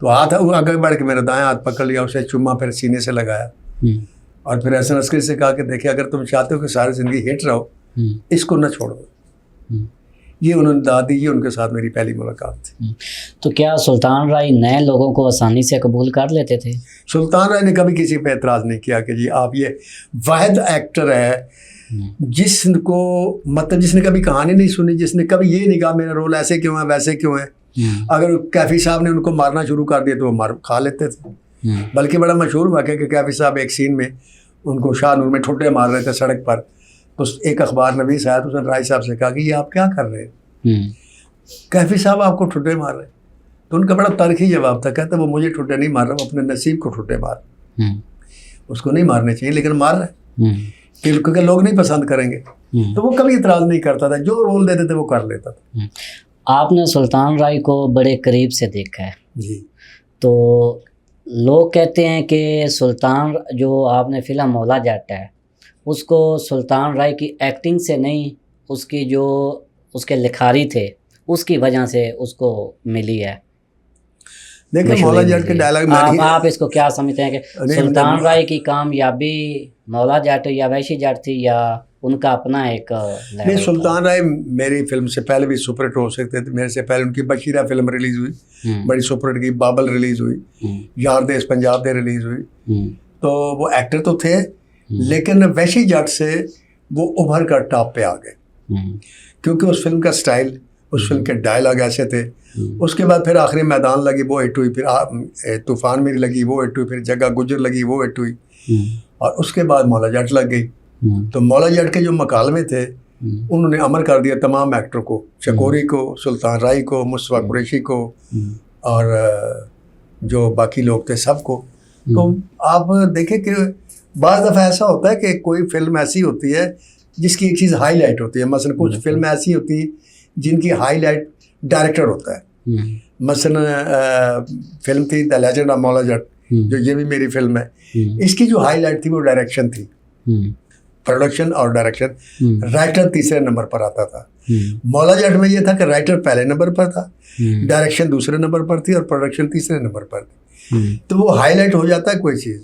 [SPEAKER 2] तो हाथ आगे बढ़ के मेरा दायां हाथ पकड़ लिया, उसे चुम्मा फिर सीने से लगाया और फिर हसन अस्करी से कहा कि देखिए अगर तुम चाहते हो कि सारी ज़िंदगी हिट रहो, इसको न छोड़ो। ये उन्होंने दाद दी, ये उनके साथ मेरी पहली मुलाकात थी।
[SPEAKER 1] तो क्या सुल्तान राय नए लोगों को आसानी से कबूल कर लेते थे?
[SPEAKER 2] सुल्तान राय ने कभी किसी पे एतराज़ नहीं किया कि जी आप ये वाहिद एक्टर है जिसको मतलब जिसने कभी कहानी नहीं सुनी, जिसने कभी ये नहीं कहा मेरा रोल ऐसे क्यों है वैसे क्यों है। अगर कैफी साहब ने उनको मारना शुरू कर दिया तो वो मार खा लेते थे। बल्कि बड़ा मशहूर वाक़या कि कैफी साहब एक सीन में उनको शाहनूर में ठुड्डे मार रहे थे सड़क पर, तो एक अखबार नवीस आया तो उसने राय साहब से कहा कि ये आप क्या कर रहे हैं? कैफी साहब आपको ठुड्डे मार रहे हैं। तो उनका बड़ा तर्की जवाब था, कहते वो मुझे ठुड्डे नहीं मार रहा, वो अपने नसीब को ठुड्डे मार, उसको नहीं मारने चाहिए लेकिन मार रहे हैं क्योंकि लोग नहीं पसंद करेंगे। तो वो कभी इतराज़ नहीं करता था, जो रोल देते थे वो कर लेता था।
[SPEAKER 1] आपने सुल्तान राय को बड़े करीब से देखा है
[SPEAKER 2] जी।
[SPEAKER 1] तो लोग कहते हैं कि सुल्तान जो आपने फिल्म मौला जट है उसको सुल्तान राय की एक्टिंग से नहीं, उसकी जो उसके लिखारी थे उसकी वजह से उसको मिली है।
[SPEAKER 2] देखिए मौला जट के डायलॉग
[SPEAKER 1] आप इसको क्या समझते हैं कि सुल्तान राय की कामयाबी मौला जट या वैशी जट थी या उनका अपना एक
[SPEAKER 2] नहीं? सुल्तान राय मेरी फिल्म से पहले भी सुपरहिट हो सकते थे। मेरे से पहले उनकी बशीरा फिल्म रिलीज़ हुई, बड़ी सुपरहिट की। बाबल रिलीज़ हुई, यार देश पंजाब दे रिलीज़ हुई। तो वो एक्टर तो थे लेकिन वैशी जट से वो उभर कर टॉप पे आ गए क्योंकि उस फिल्म का स्टाइल, उस फिल्म के डायलॉग ऐसे थे। उसके बाद फिर आखिरी मैदान लगी वो हिट हुई, फिर तूफान मेरी लगी वो हिट हुई, फिर जगह गुजर लगी वो हिट हुई, और उसके बाद मौला जट लग गई। तो मौला जट के जो मकालमे थे उन्होंने अमर कर दिया तमाम एक्टर को, चकोरी को, सुल्तान राय को, मुस्तफा कुरैशी को और जो बाकी लोग थे सबको। तो आप देखें कि बाज़ दफ़ा ऐसा होता है कि कोई फिल्म ऐसी होती है जिसकी एक चीज़ हाईलाइट होती है। मसलन कुछ फिल्म ऐसी होती है जिनकी हाईलाइट डायरेक्टर होता है। मसलन फिल्म थी the legend of Maula Jatt, जो ये भी मेरी फिल्म है, इसकी जो हाईलाइट थी वो डायरेक्शन थी। प्रोडक्शन और डायरेक्शन, राइटर तीसरे नंबर पर आता था। मौला जट में ये था कि राइटर पहले नंबर पर था, डायरेक्शन दूसरे नंबर पर थी और प्रोडक्शन तीसरे नंबर पर थी। तो वो हाईलाइट हो जाता है कोई चीज़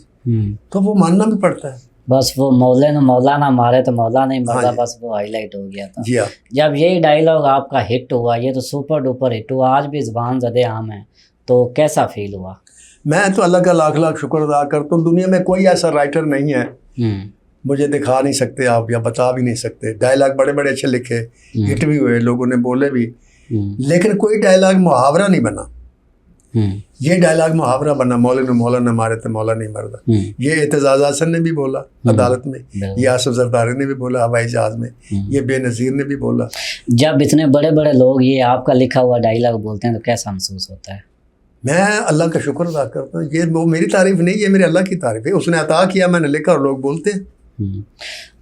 [SPEAKER 2] तो वो मानना भी पड़ता है।
[SPEAKER 1] बस वो मौला ना मारे तो मौला नहीं मरता, बस वो हाईलाइट हो गया था।
[SPEAKER 2] जी हाँ।
[SPEAKER 1] जब यही डायलॉग आपका हिट हुआ, ये तो सुपर डुपर हिट हुआ, आज भी ज़बान ज़दे आम है, तो कैसा फील हुआ?
[SPEAKER 2] मैं तो अल्लाह का लाख लाख शुक्र अदा करता हूँ। दुनिया में कोई ऐसा राइटर नहीं है, मुझे दिखा नहीं सकते आप या बता भी नहीं सकते। डायलॉग बड़े बड़े अच्छे लिखे, हिट भी हुए, लोगों ने बोले भी, लेकिन कोई डायलॉग मुहावरा नहीं बना। ये डायलॉग मुहावरा बना, मौला न मारे तो मौला नहीं मरदा। ये एतजाज़ हसन ने भी बोला अदालत में, ये आसिफ जरदारी ने भी बोला हवाई जहाज़ में, ये बेनज़ीर ने भी बोला।
[SPEAKER 1] जब इतने बड़े बड़े लोग ये आपका लिखा हुआ डायलॉग बोलते हैं तो कैसा महसूस होता है?
[SPEAKER 2] मैं अल्लाह का शुक्र अदा करता हूँ। ये वो मेरी तारीफ़ नहीं, ये मेरे अल्लाह की तारीफ़ है। उसने अता किया, मैंने लिखा और लोग बोलते हैं।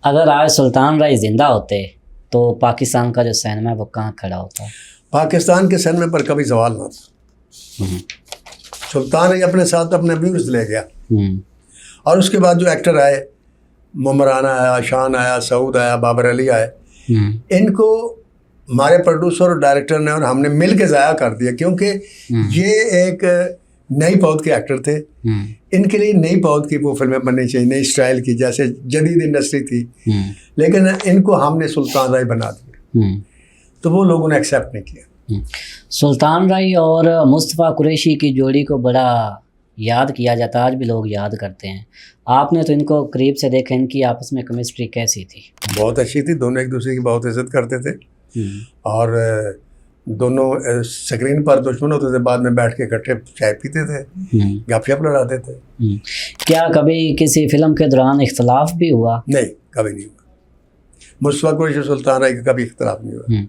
[SPEAKER 1] अगर आज सुल्तान राय जिंदा होते तो पाकिस्तान का जो सिनेमा है वो कहाँ खड़ा होता?
[SPEAKER 2] पाकिस्तान के सिनेमा पर कभी सवाल ना था। सुल्तान ने अपने साथ अपने व्यूअर्स ले गया और उसके बाद जो एक्टर आए, मुमराना आया, शान आया, सऊद आया, बाबर अली आए, इनको हमारे प्रोड्यूसर और डायरेक्टर ने और हमने मिल के ज़ाया कर दिया क्योंकि ये एक नई पौध के एक्टर थे। इनके लिए नई पौध की वो फिल्में बननी चाहिए, नई स्टाइल की, जैसे जदीद इंडस्ट्री थी, लेकिन इनको हमने सुल्तान राय बना दिया, तो वो लोगों ने एक्सेप्ट नहीं किया।
[SPEAKER 1] सुल्तान राय और मुस्तफ़ा कुरैशी की जोड़ी को बड़ा याद किया जाता है, आज भी लोग याद करते हैं। आपने तो इनको करीब से देखा, इनकी आपस में केमिस्ट्री कैसी थी?
[SPEAKER 2] बहुत अच्छी थी, दोनों एक दूसरे की बहुत इज्जत करते थे और दोनों स्क्रीन पर दुश्मन होते थे, बाद में बैठ के इकट्ठे चाय पीते थे, गपशप लड़ाते थे।
[SPEAKER 1] क्या कभी किसी फिल्म के दौरान इख्तलाफ भी हुआ?
[SPEAKER 2] नहीं, कभी नहीं हुआ। मुस्तफ़ा कुरैशी सुल्तान राय का कभी इख्तलाफ नहीं हुआ।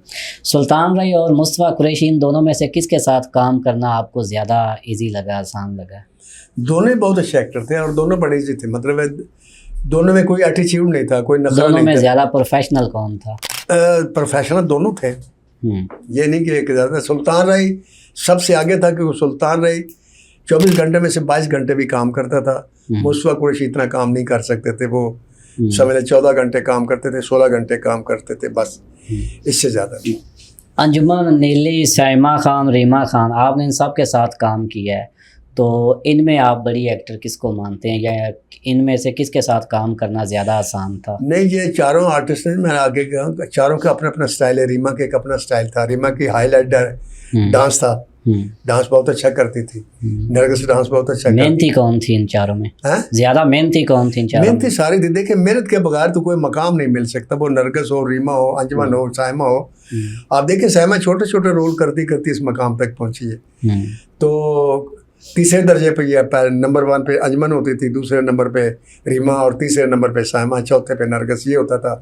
[SPEAKER 1] सुल्तान राय और मुस्तफ़ा कुरैशी, इन दोनों में से किसके साथ काम करना आपको ज़्यादा इजी लगा, आसान लगा?
[SPEAKER 2] दोनों बहुत अच्छे एक्टर थे और दोनों बड़े इजी थे, मतलब दोनों में कोई एटीट्यूड नहीं था, कोई नखरा नहीं था।
[SPEAKER 1] दोनों में ज़्यादा प्रोफेशनल कौन था?
[SPEAKER 2] प्रोफेशनल दोनों थे, ये नहीं कि एक ज़्यादा। सुल्तान राय सबसे आगे था, क्योंकि सुल्तान राय 24 घंटे में से 22 घंटे भी काम करता था। मुस्तफ़ा कुरैशी इतना काम नहीं कर सकते थे, वो समय 14 घंटे काम करते थे, 16 घंटे काम करते थे, बस इससे ज़्यादा नहीं।
[SPEAKER 1] अंजुमन, नीली, साइमा खान, रीमा खान, आपने इन सब के साथ काम किया है, तो इनमें आप बड़ी एक्टर किसको मानते हैं, या इनमें से किसके साथ काम करना ज़्यादा आसान था?
[SPEAKER 2] नहीं, ये चारों आर्टिस्ट हैं, मैं आगे कहूँ, चारों का अपना अपना स्टाइल है। रीमा का एक अपना स्टाइल था, रीमा की हाईलाइट डांस था, डांस बहुत अच्छा करती थी। नरगिस डांस बहुत अच्छा करती।
[SPEAKER 1] मेहनती कौन थी इन चारों में? ज़्यादा मेहनती कौन थी इन चारों में?
[SPEAKER 2] मेहनती सारी थी। देखिए, मेहनत के बगैर तो कोई मकाम नहीं मिल सकता, वो नरगिस हो, रीमा हो, अंजुमन हो, साइमा हो। आप देखिए, साइमा छोटे छोटे रोल करती करती इस मकाम तक पहुंची है। तो तीसरे दर्जे पे ये नंबर 1 पे अंजुमन होती थी, दूसरे नंबर पे रीमा और तीसरे नंबर पे साइमा, चौथे पे नरगिस, ये होता था।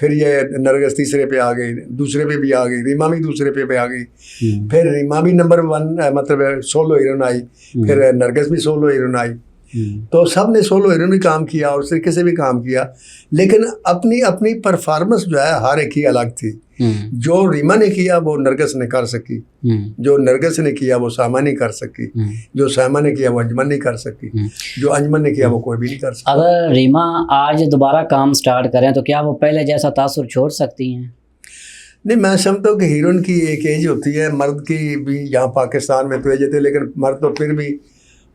[SPEAKER 2] फिर ये नरगिस तीसरे पे आ गई, दूसरे पे भी आ गई, रीमा भी दूसरे पे आ गई, फिर रीमा भी नंबर 1 मतलब सोलो हीरोइन आई, फिर नरगिस भी सोलो हीरोइन आई। तो सब ने सोलो हीरोइन भी काम किया और उस तरीके से भी काम किया, लेकिन अपनी अपनी परफॉर्मेंस जो है हर एक ही अलग थी। जो रीमा ने किया वो नरगिस ने कर सकी, जो नरगिस ने किया वो साइमा नहीं कर सकी, जो साइमा ने किया वो अंजुमन नहीं कर सकी, जो अंजुमन ने किया वो कोई भी नहीं कर सका।
[SPEAKER 1] अगर रीमा आज दोबारा काम स्टार्ट करें तो क्या वो पहले जैसा तासुर छोड़ सकती हैं?
[SPEAKER 2] नहीं, मैं समझता हूँ कि हीरोइन की एक एज होती है, मर्द की भी यहाँ पाकिस्तान में तो एज होती है, लेकिन मर्द तो फिर भी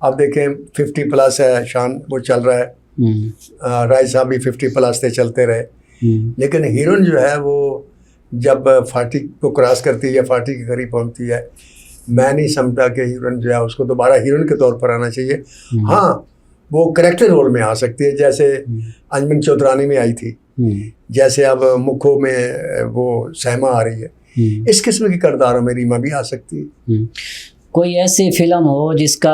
[SPEAKER 2] आप देखें 50 प्लस है, शान वो चल रहा है, राय साहब भी 50 प्लस थे, चलते रहे। लेकिन हीरोइन जो है वो जब 40 को क्रॉस करती है या 40 के करीब पहुंचती है, मैं नहीं समझता कि हीरोइन जो है उसको दोबारा हीरोइन के तौर पर आना चाहिए। हाँ, वो करेक्टर रोल में आ सकती है, जैसे अंजुमन चौधरानी में आई थी, जैसे अब मुखो में वो साइमा आ रही है। इस किस्म के किरदारों में रीमा भी आ सकती है।
[SPEAKER 1] कोई ऐसी फिल्म हो जिसका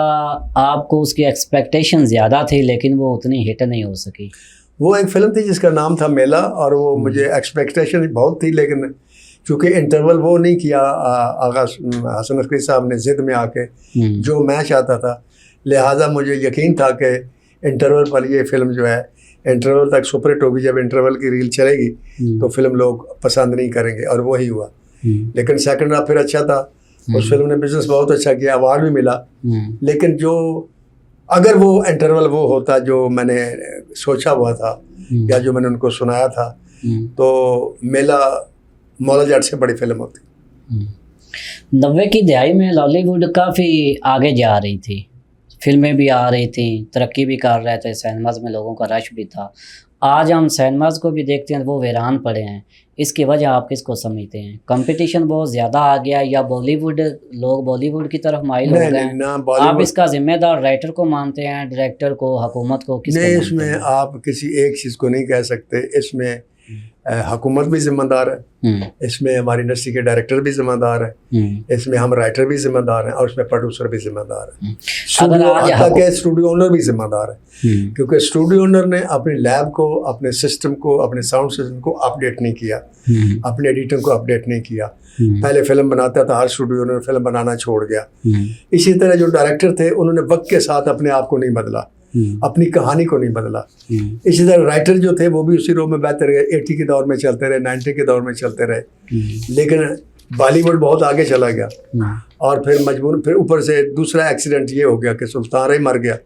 [SPEAKER 1] आपको उसकी एक्सपेक्टेशन ज़्यादा थी लेकिन वो उतनी हिट नहीं हो सकी?
[SPEAKER 2] वो एक फ़िल्म थी जिसका नाम था मेला, और वो मुझे एक्सपेक्टेशन बहुत थी, लेकिन चूँकि इंटरवल वो नहीं किया आगा हसन नकवी साहब ने ज़िद में आके जो मैं चाहता था, लिहाजा मुझे यकीन था कि इंटरवल पर ये फ़िल्म जो है इंटरवल तक सुपर हिट होगी। जब इंटरवल की रील चलेगी तो फिल्म लोग पसंद नहीं करेंगे, और वही हुआ। लेकिन सेकंड हाफ फिर अच्छा था, उस फिल्म ने बिजनेस बहुत अच्छा किया, अवार्ड भी मिला। लेकिन जो अगर वो इंटरवल वो होता जो मैंने सोचा हुआ था या जो मैंने उनको सुनाया था, तो मेला मौला जट से बड़ी फिल्म होती।
[SPEAKER 1] 90 की दहाई में लॉलीवुड काफ़ी आगे जा रही थी, फिल्में भी आ रही थी, तरक्की भी कर रहे थे, सिनेमाज में लोगों का रश भी था। आज हम सिनेमाज को भी देखते हैं वो वीरान पड़े हैं। इसकी वजह आप किसको समझते हैं? कंपटीशन बहुत ज़्यादा आ गया, या लोग बॉलीवुड की तरफ माइल हो गए हैं? आप इसका जिम्मेदार राइटर को मानते हैं, डायरेक्टर को, हुकूमत को, किसको?
[SPEAKER 2] नहीं, इसमें आप किसी एक चीज़ को नहीं कह सकते। इसमें हुकूमत भी जिम्मेदार है, इसमें हमारी इंडस्ट्री के डायरेक्टर भी जिम्मेदार है, इसमें हम राइटर भी जिम्मेदार हैं, और इसमें प्रोड्यूसर भी जिम्मेदार है, स्टूडियो ओनर भी जिम्मेदार है। क्योंकि स्टूडियो ओनर ने अपनी लैब को, अपने सिस्टम को, अपने साउंड सिस्टम को अपडेट नहीं किया, अपने एडिटर को अपडेट नहीं किया। पहले फिल्म बनाता था, हर स्टूडियो ओनर फिल्म बनाना छोड़ गया। इसी तरह जो डायरेक्टर थे उन्होंने वक्त के साथ अपने आप को नहीं बदला, अपनी कहानी को नहीं बदला। इसी तरह राइटर जो थे वो भी उसी रो में बहते रहे, 80 के दौर में चलते रहे, 90 के दौर में चलते रहे। लेकिन बॉलीवुड बहुत आगे चला गया, और फिर मजबूर, फिर ऊपर से दूसरा एक्सीडेंट ये हो गया कि सुल्तान राय मर गया,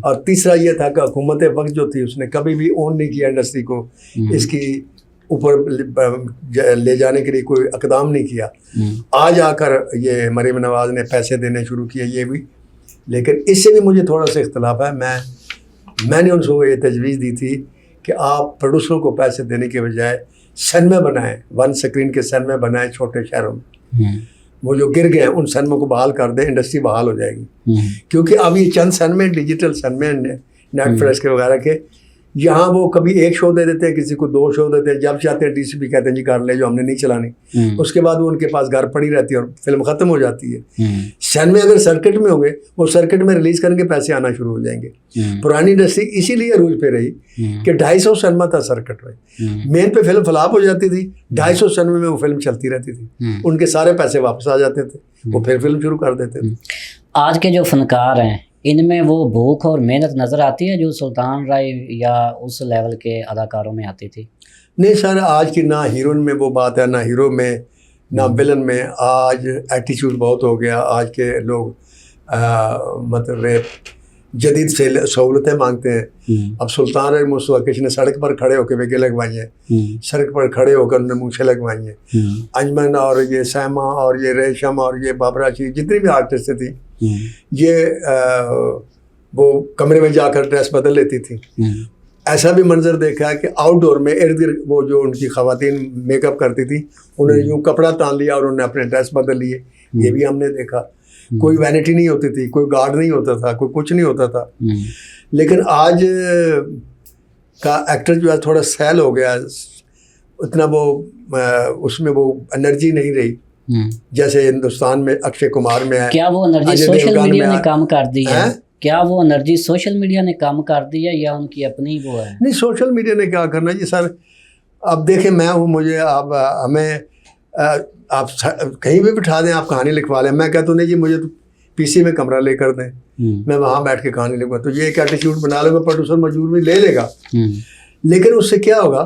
[SPEAKER 2] और तीसरा ये था कि हुकूमत वक्त जो थी उसने कभी भी ओन नहीं किया इंडस्ट्री को, इसकी ऊपर ले जाने के लिए कोई इकदाम नहीं किया। आज आकर ये मरीम नवाज ने पैसे देने शुरू किए, ये भी लेकिन इससे भी मुझे थोड़ा सा इख्तलाफ है। मैंने उनको ये तजवीज़ दी थी कि आप प्रोड्यूसरों को पैसे देने के बजाय सिनेमा बनाएं, वन स्क्रीन के सिनेमा बनाएं छोटे शहरों में। वो जो गिर गए हैं उन सिनेमा को बहाल कर दें, इंडस्ट्री बहाल हो जाएगी। क्योंकि अब ये चंद सिनेमा डिजिटल सिनेमा नेटफ्लिक्स के वगैरह के, यहाँ वो कभी एक शो दे देते हैं, किसी को 2 शो देते हैं, जब चाहते हैं डीसीपी कहते हैं जी कर ले, जो हमने नहीं चलानी। उसके बाद वो उनके पास घर पड़ी रहती है और फिल्म ख़त्म हो जाती है। सिनेमा अगर सर्किट में होंगे, वो सर्किट में रिलीज़ करेंगे, पैसे आना शुरू हो जाएंगे। पुरानी इंडस्ट्री इसीलिए अरूज पे रही कि 250 सिनेमा था सर्किट में। मेन पे फिल्म फ्लॉप हो जाती थी, 250 सिनेमा में वो फिल्म चलती रहती थी, उनके सारे पैसे वापस आ जाते थे, वो फिर फिल्म शुरू कर देते थे।
[SPEAKER 1] आज के जो फनकार हैं, इनमें वो भूख और मेहनत नज़र आती है जो सुल्तान राय या उस लेवल के अदाकारों में आती थी?
[SPEAKER 2] नहीं सर, आज की ना हीरोइन में वो बात है, ना हीरो में, ना विलन में। आज एटीट्यूड बहुत हो गया। आज के लोग मतलब जदीद से सहूलतें मांगते हैं। अब सुल्तान राय मुस्तफा किसी ने सड़क पर खड़े होकर वेगे लगवाई हैं, सड़क पर खड़े होकर उन्होंने मूछें लगवाई हैं। अंजमन और ये सैमा और ये रेशम और ये बाबरा शी, जितनी भी आर्टिस्ट थी, ये वो कमरे में जाकर ड्रेस बदल लेती थी। ऐसा भी मंजर देखा है कि आउटडोर में इर्द गिर्द वो जो उनकी खवातीन मेकअप करती थी, उन्होंने यूँ कपड़ा तान लिया और उन्होंने अपने ड्रेस बदल लिए। ये भी हमने देखा। कोई वैनिटी नहीं होती थी, कोई गार्ड नहीं होता था, कोई कुछ नहीं होता था। लेकिन आज का एक्टर जो है थोड़ा सैल हो गया, उतना वो उसमें वो एनर्जी नहीं रही जैसे हिंदुस्तान में अक्षय कुमार में है।
[SPEAKER 1] क्या वो एनर्जी सोशल मीडिया ने कम कर दी है? क्या वो एनर्जी सोशल मीडिया ने कम कर दी है या उनकी अपनी वो है?
[SPEAKER 2] नहीं, सोशल मीडिया ने क्या करना जी सर। अब देखें, मैं हूँ, मुझे आप हमें आप कहीं भी बिठा दें, आप कहानी लिखवा लें, मैं कहता हूँ नहीं जी मुझे तो पीसी में कमरा लेकर दें, मैं वहाँ बैठ के कहानी लिखवा। तो ये एक एटीट्यूड बना लूँगा, प्रोड्यूसर मजबूर भी ले लेगा। लेकिन उससे क्या होगा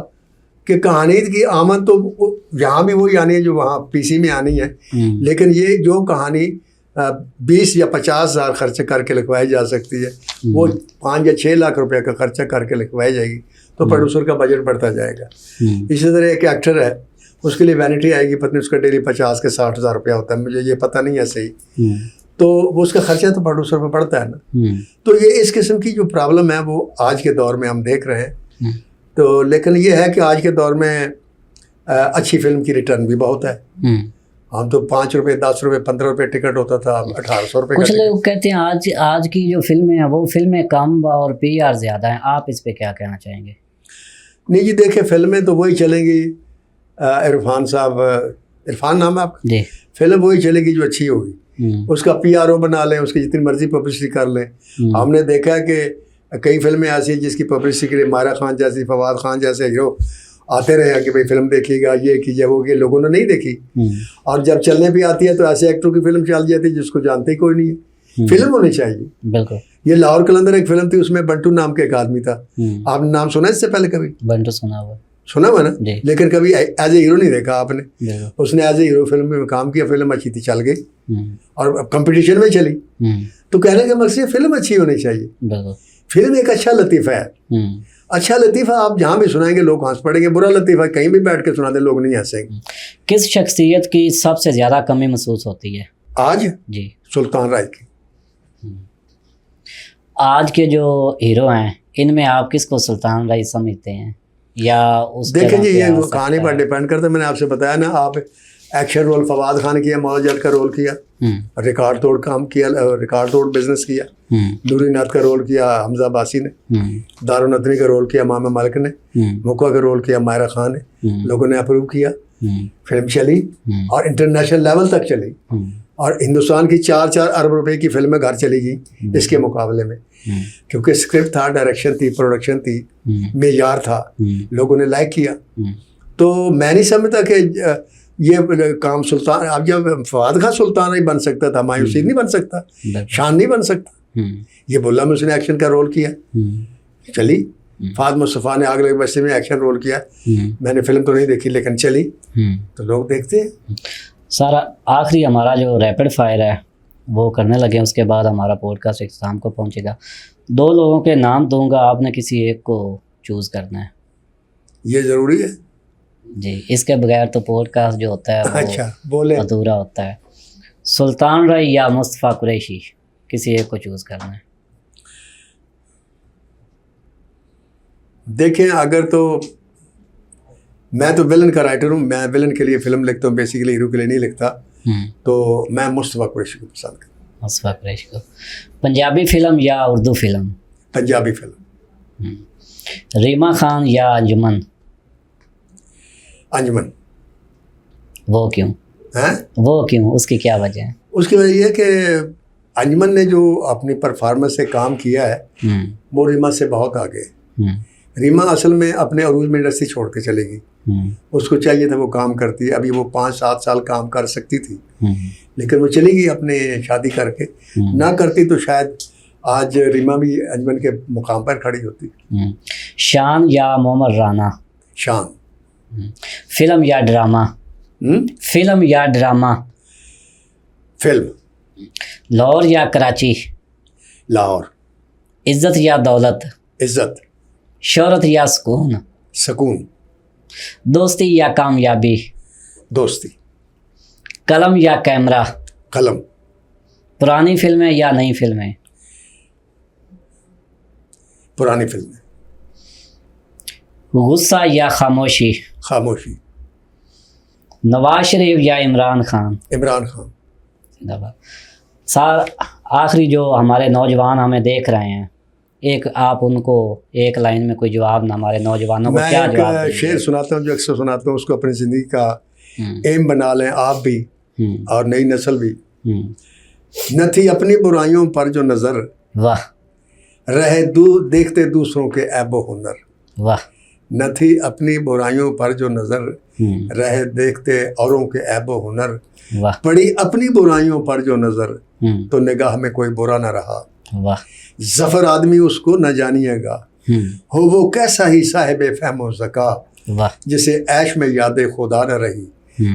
[SPEAKER 2] कि कहानी की आमद तो यहाँ भी वही आनी है जो वहाँ पीसी में आनी है। लेकिन ये जो कहानी 20 या 50 हज़ार खर्चे करके लिखवाई जा सकती है, वो 5 या 6 लाख रुपए का खर्चा करके लिखवाई जाएगी, तो प्रोड्यूसर का बजट बढ़ता जाएगा। इसी तरह एक एक्टर है, उसके लिए वैनिटी आएगी, पत्नी उसका डेली 50 के 60 हज़ार रुपया होता है, मुझे ये पता नहीं है सही, तो वो उसका खर्चा तो प्रोड्यूसर पर पड़ता है ना। तो ये इस किस्म की जो प्रॉब्लम है वो आज के दौर में हम देख रहे हैं। तो लेकिन ये है कि आज के दौर में अच्छी फिल्म की रिटर्न भी बहुत है। हम तो 5 रुपये, 10 रुपये, 15 रुपये टिकट होता था, 1800 रुपये।
[SPEAKER 1] कुछ लोग कहते हैं आज की जो फिल्में हैं वो फिल्में कम और पीआर ज़्यादा हैं, आप इस पे क्या कहना चाहेंगे?
[SPEAKER 2] नहीं जी, देखें फिल्में तो वही चलेंगी। इरफान साहब, इरफान नाम है आपका जी, फिल्म वही चलेगी जो अच्छी होगी। उसका पीआरओ बना लें, उसकी जितनी मर्जी पब्लिसिटी कर लें। हमने देखा है कि कई फिल्में ऐसी जिसकी पब्लिसिटी के लिए मायरा खान जैसी, फवाद खान जैसे हीरो आते रहे कि भाई फिल्म देखिएगा, ये कीजिए, वो कीजिए, लोगों ने नहीं देखी। और जब चलने भी आती है तो ऐसे एक्टरों की फिल्म चल जाती है जिसको जानते ही कोई नहीं है। फिल्म होनी चाहिए। बिल्कुल। ये लाहौर कलंदर एक फिल्म थी, उसमें बंटू नाम के एक आदमी था, आपने नाम सुना इससे पहले कभी?
[SPEAKER 1] बंटू सुना
[SPEAKER 2] हुआ ना, लेकिन कभी एज ए हीरो नहीं देखा आपने। उसने एज ए हीरो फिल्म में काम किया, फिल्म अच्छी थी, चल गई और कंपटीशन में चली। तो कहने का मकसद फिल्म अच्छी होनी चाहिए। फिल्म एक अच्छा लतीफ़ा है। अच्छा लतीफ़ा आप जहाँ भी सुनाएंगे लोग हंस पड़ेंगे, बुरा लतीफ़ा कहीं भी बैठ के सुना दे लोग नहीं हंसेंगे।
[SPEAKER 1] किस शख्सियत की सबसे ज़्यादा कमी महसूस होती है
[SPEAKER 2] आज?
[SPEAKER 1] जी,
[SPEAKER 2] सुल्तान राय की।
[SPEAKER 1] आज के जो हीरो हैं इनमें आप किसको सुल्तान राय समझते हैं या उस?
[SPEAKER 2] देखें जी, ये कहानी पर डिपेंड करता है। मैंने आपसे बताया ना, आप एक्शन रोल फवाद खान किया, मौला जट का रोल किया, रिकॉर्ड तोड़ काम किया, रिकॉर्ड तोड़ बिजनेस किया। नूरी नाथ का रोल किया हमजा बासी ने, दारो नदनी का रोल किया मामा मालिक ने, मुका का रोल किया मायरा खान ने। लोगों ने अप्रूव किया, फिल्म चली और इंटरनेशनल लेवल तक चली। और हिंदुस्तान की 4-4 अरब रुपए की फिल्में घर चली गई इसके मुकाबले में, क्योंकि स्क्रिप्ट था, डायरेक्शन थी, प्रोडक्शन थी, मेयार था, लोगों ने लाइक किया। तो मैं नहीं समझता कि ये काम सुल्तान, अब जब फवाद खान सुल्तान नहीं बन सकता था, मायूसी नहीं बन सकता, शान नहीं बन सकता। ये बुल्ला में उसने एक्शन का रोल किया, चली। फवाद मुस्तफ़ा ने आग लगे बस्ती में एक्शन रोल किया, मैंने फिल्म तो नहीं देखी लेकिन चली, तो लोग देखते हैं।
[SPEAKER 1] सारा आखिरी हमारा जो रैपिड फायर है वो करने लगे, उसके बाद हमारा पॉडकास्ट इख्तिताम को पहुंचेगा। 2 लोगों के नाम दूंगा, आपने किसी एक को चूज़ करना है।
[SPEAKER 2] ये ज़रूरी है
[SPEAKER 1] जी, इसके बगैर तो पॉडकास्ट जो होता है वो
[SPEAKER 2] अच्छा बोले
[SPEAKER 1] अधूरा होता है। सुल्तान राय या मुस्तफ़ा कुरैशी? किसी एक को चूज़ करना है।
[SPEAKER 2] देखें, अगर तो मैं तो विलन का राइटर हूँ, मैं विलन के लिए फ़िल्म लिखता हूँ, बेसिकली हीरो के लिए नहीं लिखता। तो मैं मुस्तफ़ा कुरैशी को पसंद करता हूँ।
[SPEAKER 1] मुस्तफ़ा कुरैशी को। पंजाबी फ़िल्म या उर्दू फ़िल्म?
[SPEAKER 2] पंजाबी फ़िल्म।
[SPEAKER 1] रीमा खान या अंजुमन?
[SPEAKER 2] अंजुमन।
[SPEAKER 1] वो क्यों?
[SPEAKER 2] हैं?
[SPEAKER 1] वो क्यों, उसकी क्या वजह है?
[SPEAKER 2] उसकी वजह यह है कि अंजुमन ने जो अपनी परफॉर्मेंस से काम किया है वो रीमा से बहुत आगे है। रीमा असल में अपने अरूज में इंडस्ट्री छोड़ के चलेगी। उसको चाहिए था वो काम करती है, अभी वो 5-7 साल काम कर सकती थी, लेकिन वो चली गई अपने शादी करके। ना करती तो शायद आज रीमा भी अंजुमन के मुकाम पर खड़ी होती।
[SPEAKER 1] शान या मोहम्मद राना?
[SPEAKER 2] शान।
[SPEAKER 1] फिल्म या ड्रामा? फिल्म या ड्रामा?
[SPEAKER 2] फिल्म।
[SPEAKER 1] लाहौर या कराची?
[SPEAKER 2] लाहौर।
[SPEAKER 1] इज्जत या दौलत?
[SPEAKER 2] इज्जत।
[SPEAKER 1] शोहरत या सुकून?
[SPEAKER 2] सुकून।
[SPEAKER 1] दोस्ती या कामयाबी?
[SPEAKER 2] दोस्ती।
[SPEAKER 1] कलम या कैमरा?
[SPEAKER 2] कलम।
[SPEAKER 1] पुरानी फिल्में या नई फिल्में?
[SPEAKER 2] पुरानी फिल्में।
[SPEAKER 1] गुस्सा या खामोशी?
[SPEAKER 2] खामोशी।
[SPEAKER 1] नवाज शरीफ या इमरान खान?
[SPEAKER 2] इमरान खान।
[SPEAKER 1] सार आखिरी जो हमारे नौजवान हमें देख रहे हैं, एक आप उनको एक लाइन में कोई जवाब ना, हमारे नौजवानों को क्या जवाब
[SPEAKER 2] मैं एक शेर सुनाता हूँ जो अक्सर सुनाता हूँ, उसको अपनी ज़िंदगी का एम बना लें आप भी और नई नस्ल भी। न थी अपनी बुराइयों पर जो नज़र,
[SPEAKER 1] वाह।
[SPEAKER 2] रहे देखते दूसरों के ऐबो हुनर।
[SPEAKER 1] वाह।
[SPEAKER 2] न थी अपनी बुराइयों पर जो नज़र, रहे देखते औरों के ऐबो हुनर।
[SPEAKER 1] वाह।
[SPEAKER 2] पड़ी अपनी बुराइयों पर जो नज़र, तो निगाह में कोई बुरा न रहा।
[SPEAKER 1] वाह।
[SPEAKER 2] ज़फ़र आदमी उसको न जानिएगा, हो वो कैसा ही साहिब फ़हम ज़का।
[SPEAKER 1] वाह।
[SPEAKER 2] जिसे ऐश में याद खुदा न रही,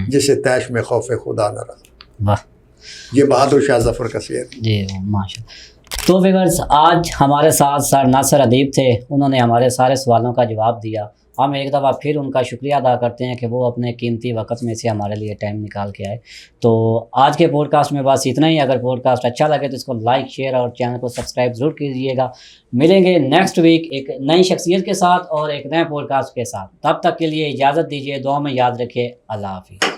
[SPEAKER 2] जिसे तैश में खौफ खुदा न रहा।
[SPEAKER 1] वाह।
[SPEAKER 2] ये बहादुर शाह ज़फ़र का शेर।
[SPEAKER 1] जी माशाल्लाह। तो व्यूअर्स, आज हमारे साथ सर नासिर अदीब थे, उन्होंने हमारे सारे सवालों का जवाब दिया। हम एक दफ़ा फिर उनका शुक्रिया अदा करते हैं कि वो अपने कीमती वक्त में से हमारे लिए टाइम निकाल के आए। तो आज के पॉडकास्ट में बस इतना ही। अगर पॉडकास्ट अच्छा लगे तो इसको लाइक, शेयर और चैनल को सब्सक्राइब ज़रूर कीजिएगा। मिलेंगे नेक्स्ट वीक एक नई शख्सियत के साथ और एक नए पॉडकास्ट के साथ। तब तक के लिए इजाज़त दीजिए, दुआ में याद रखिए। अल्लाह हाफ़िज़।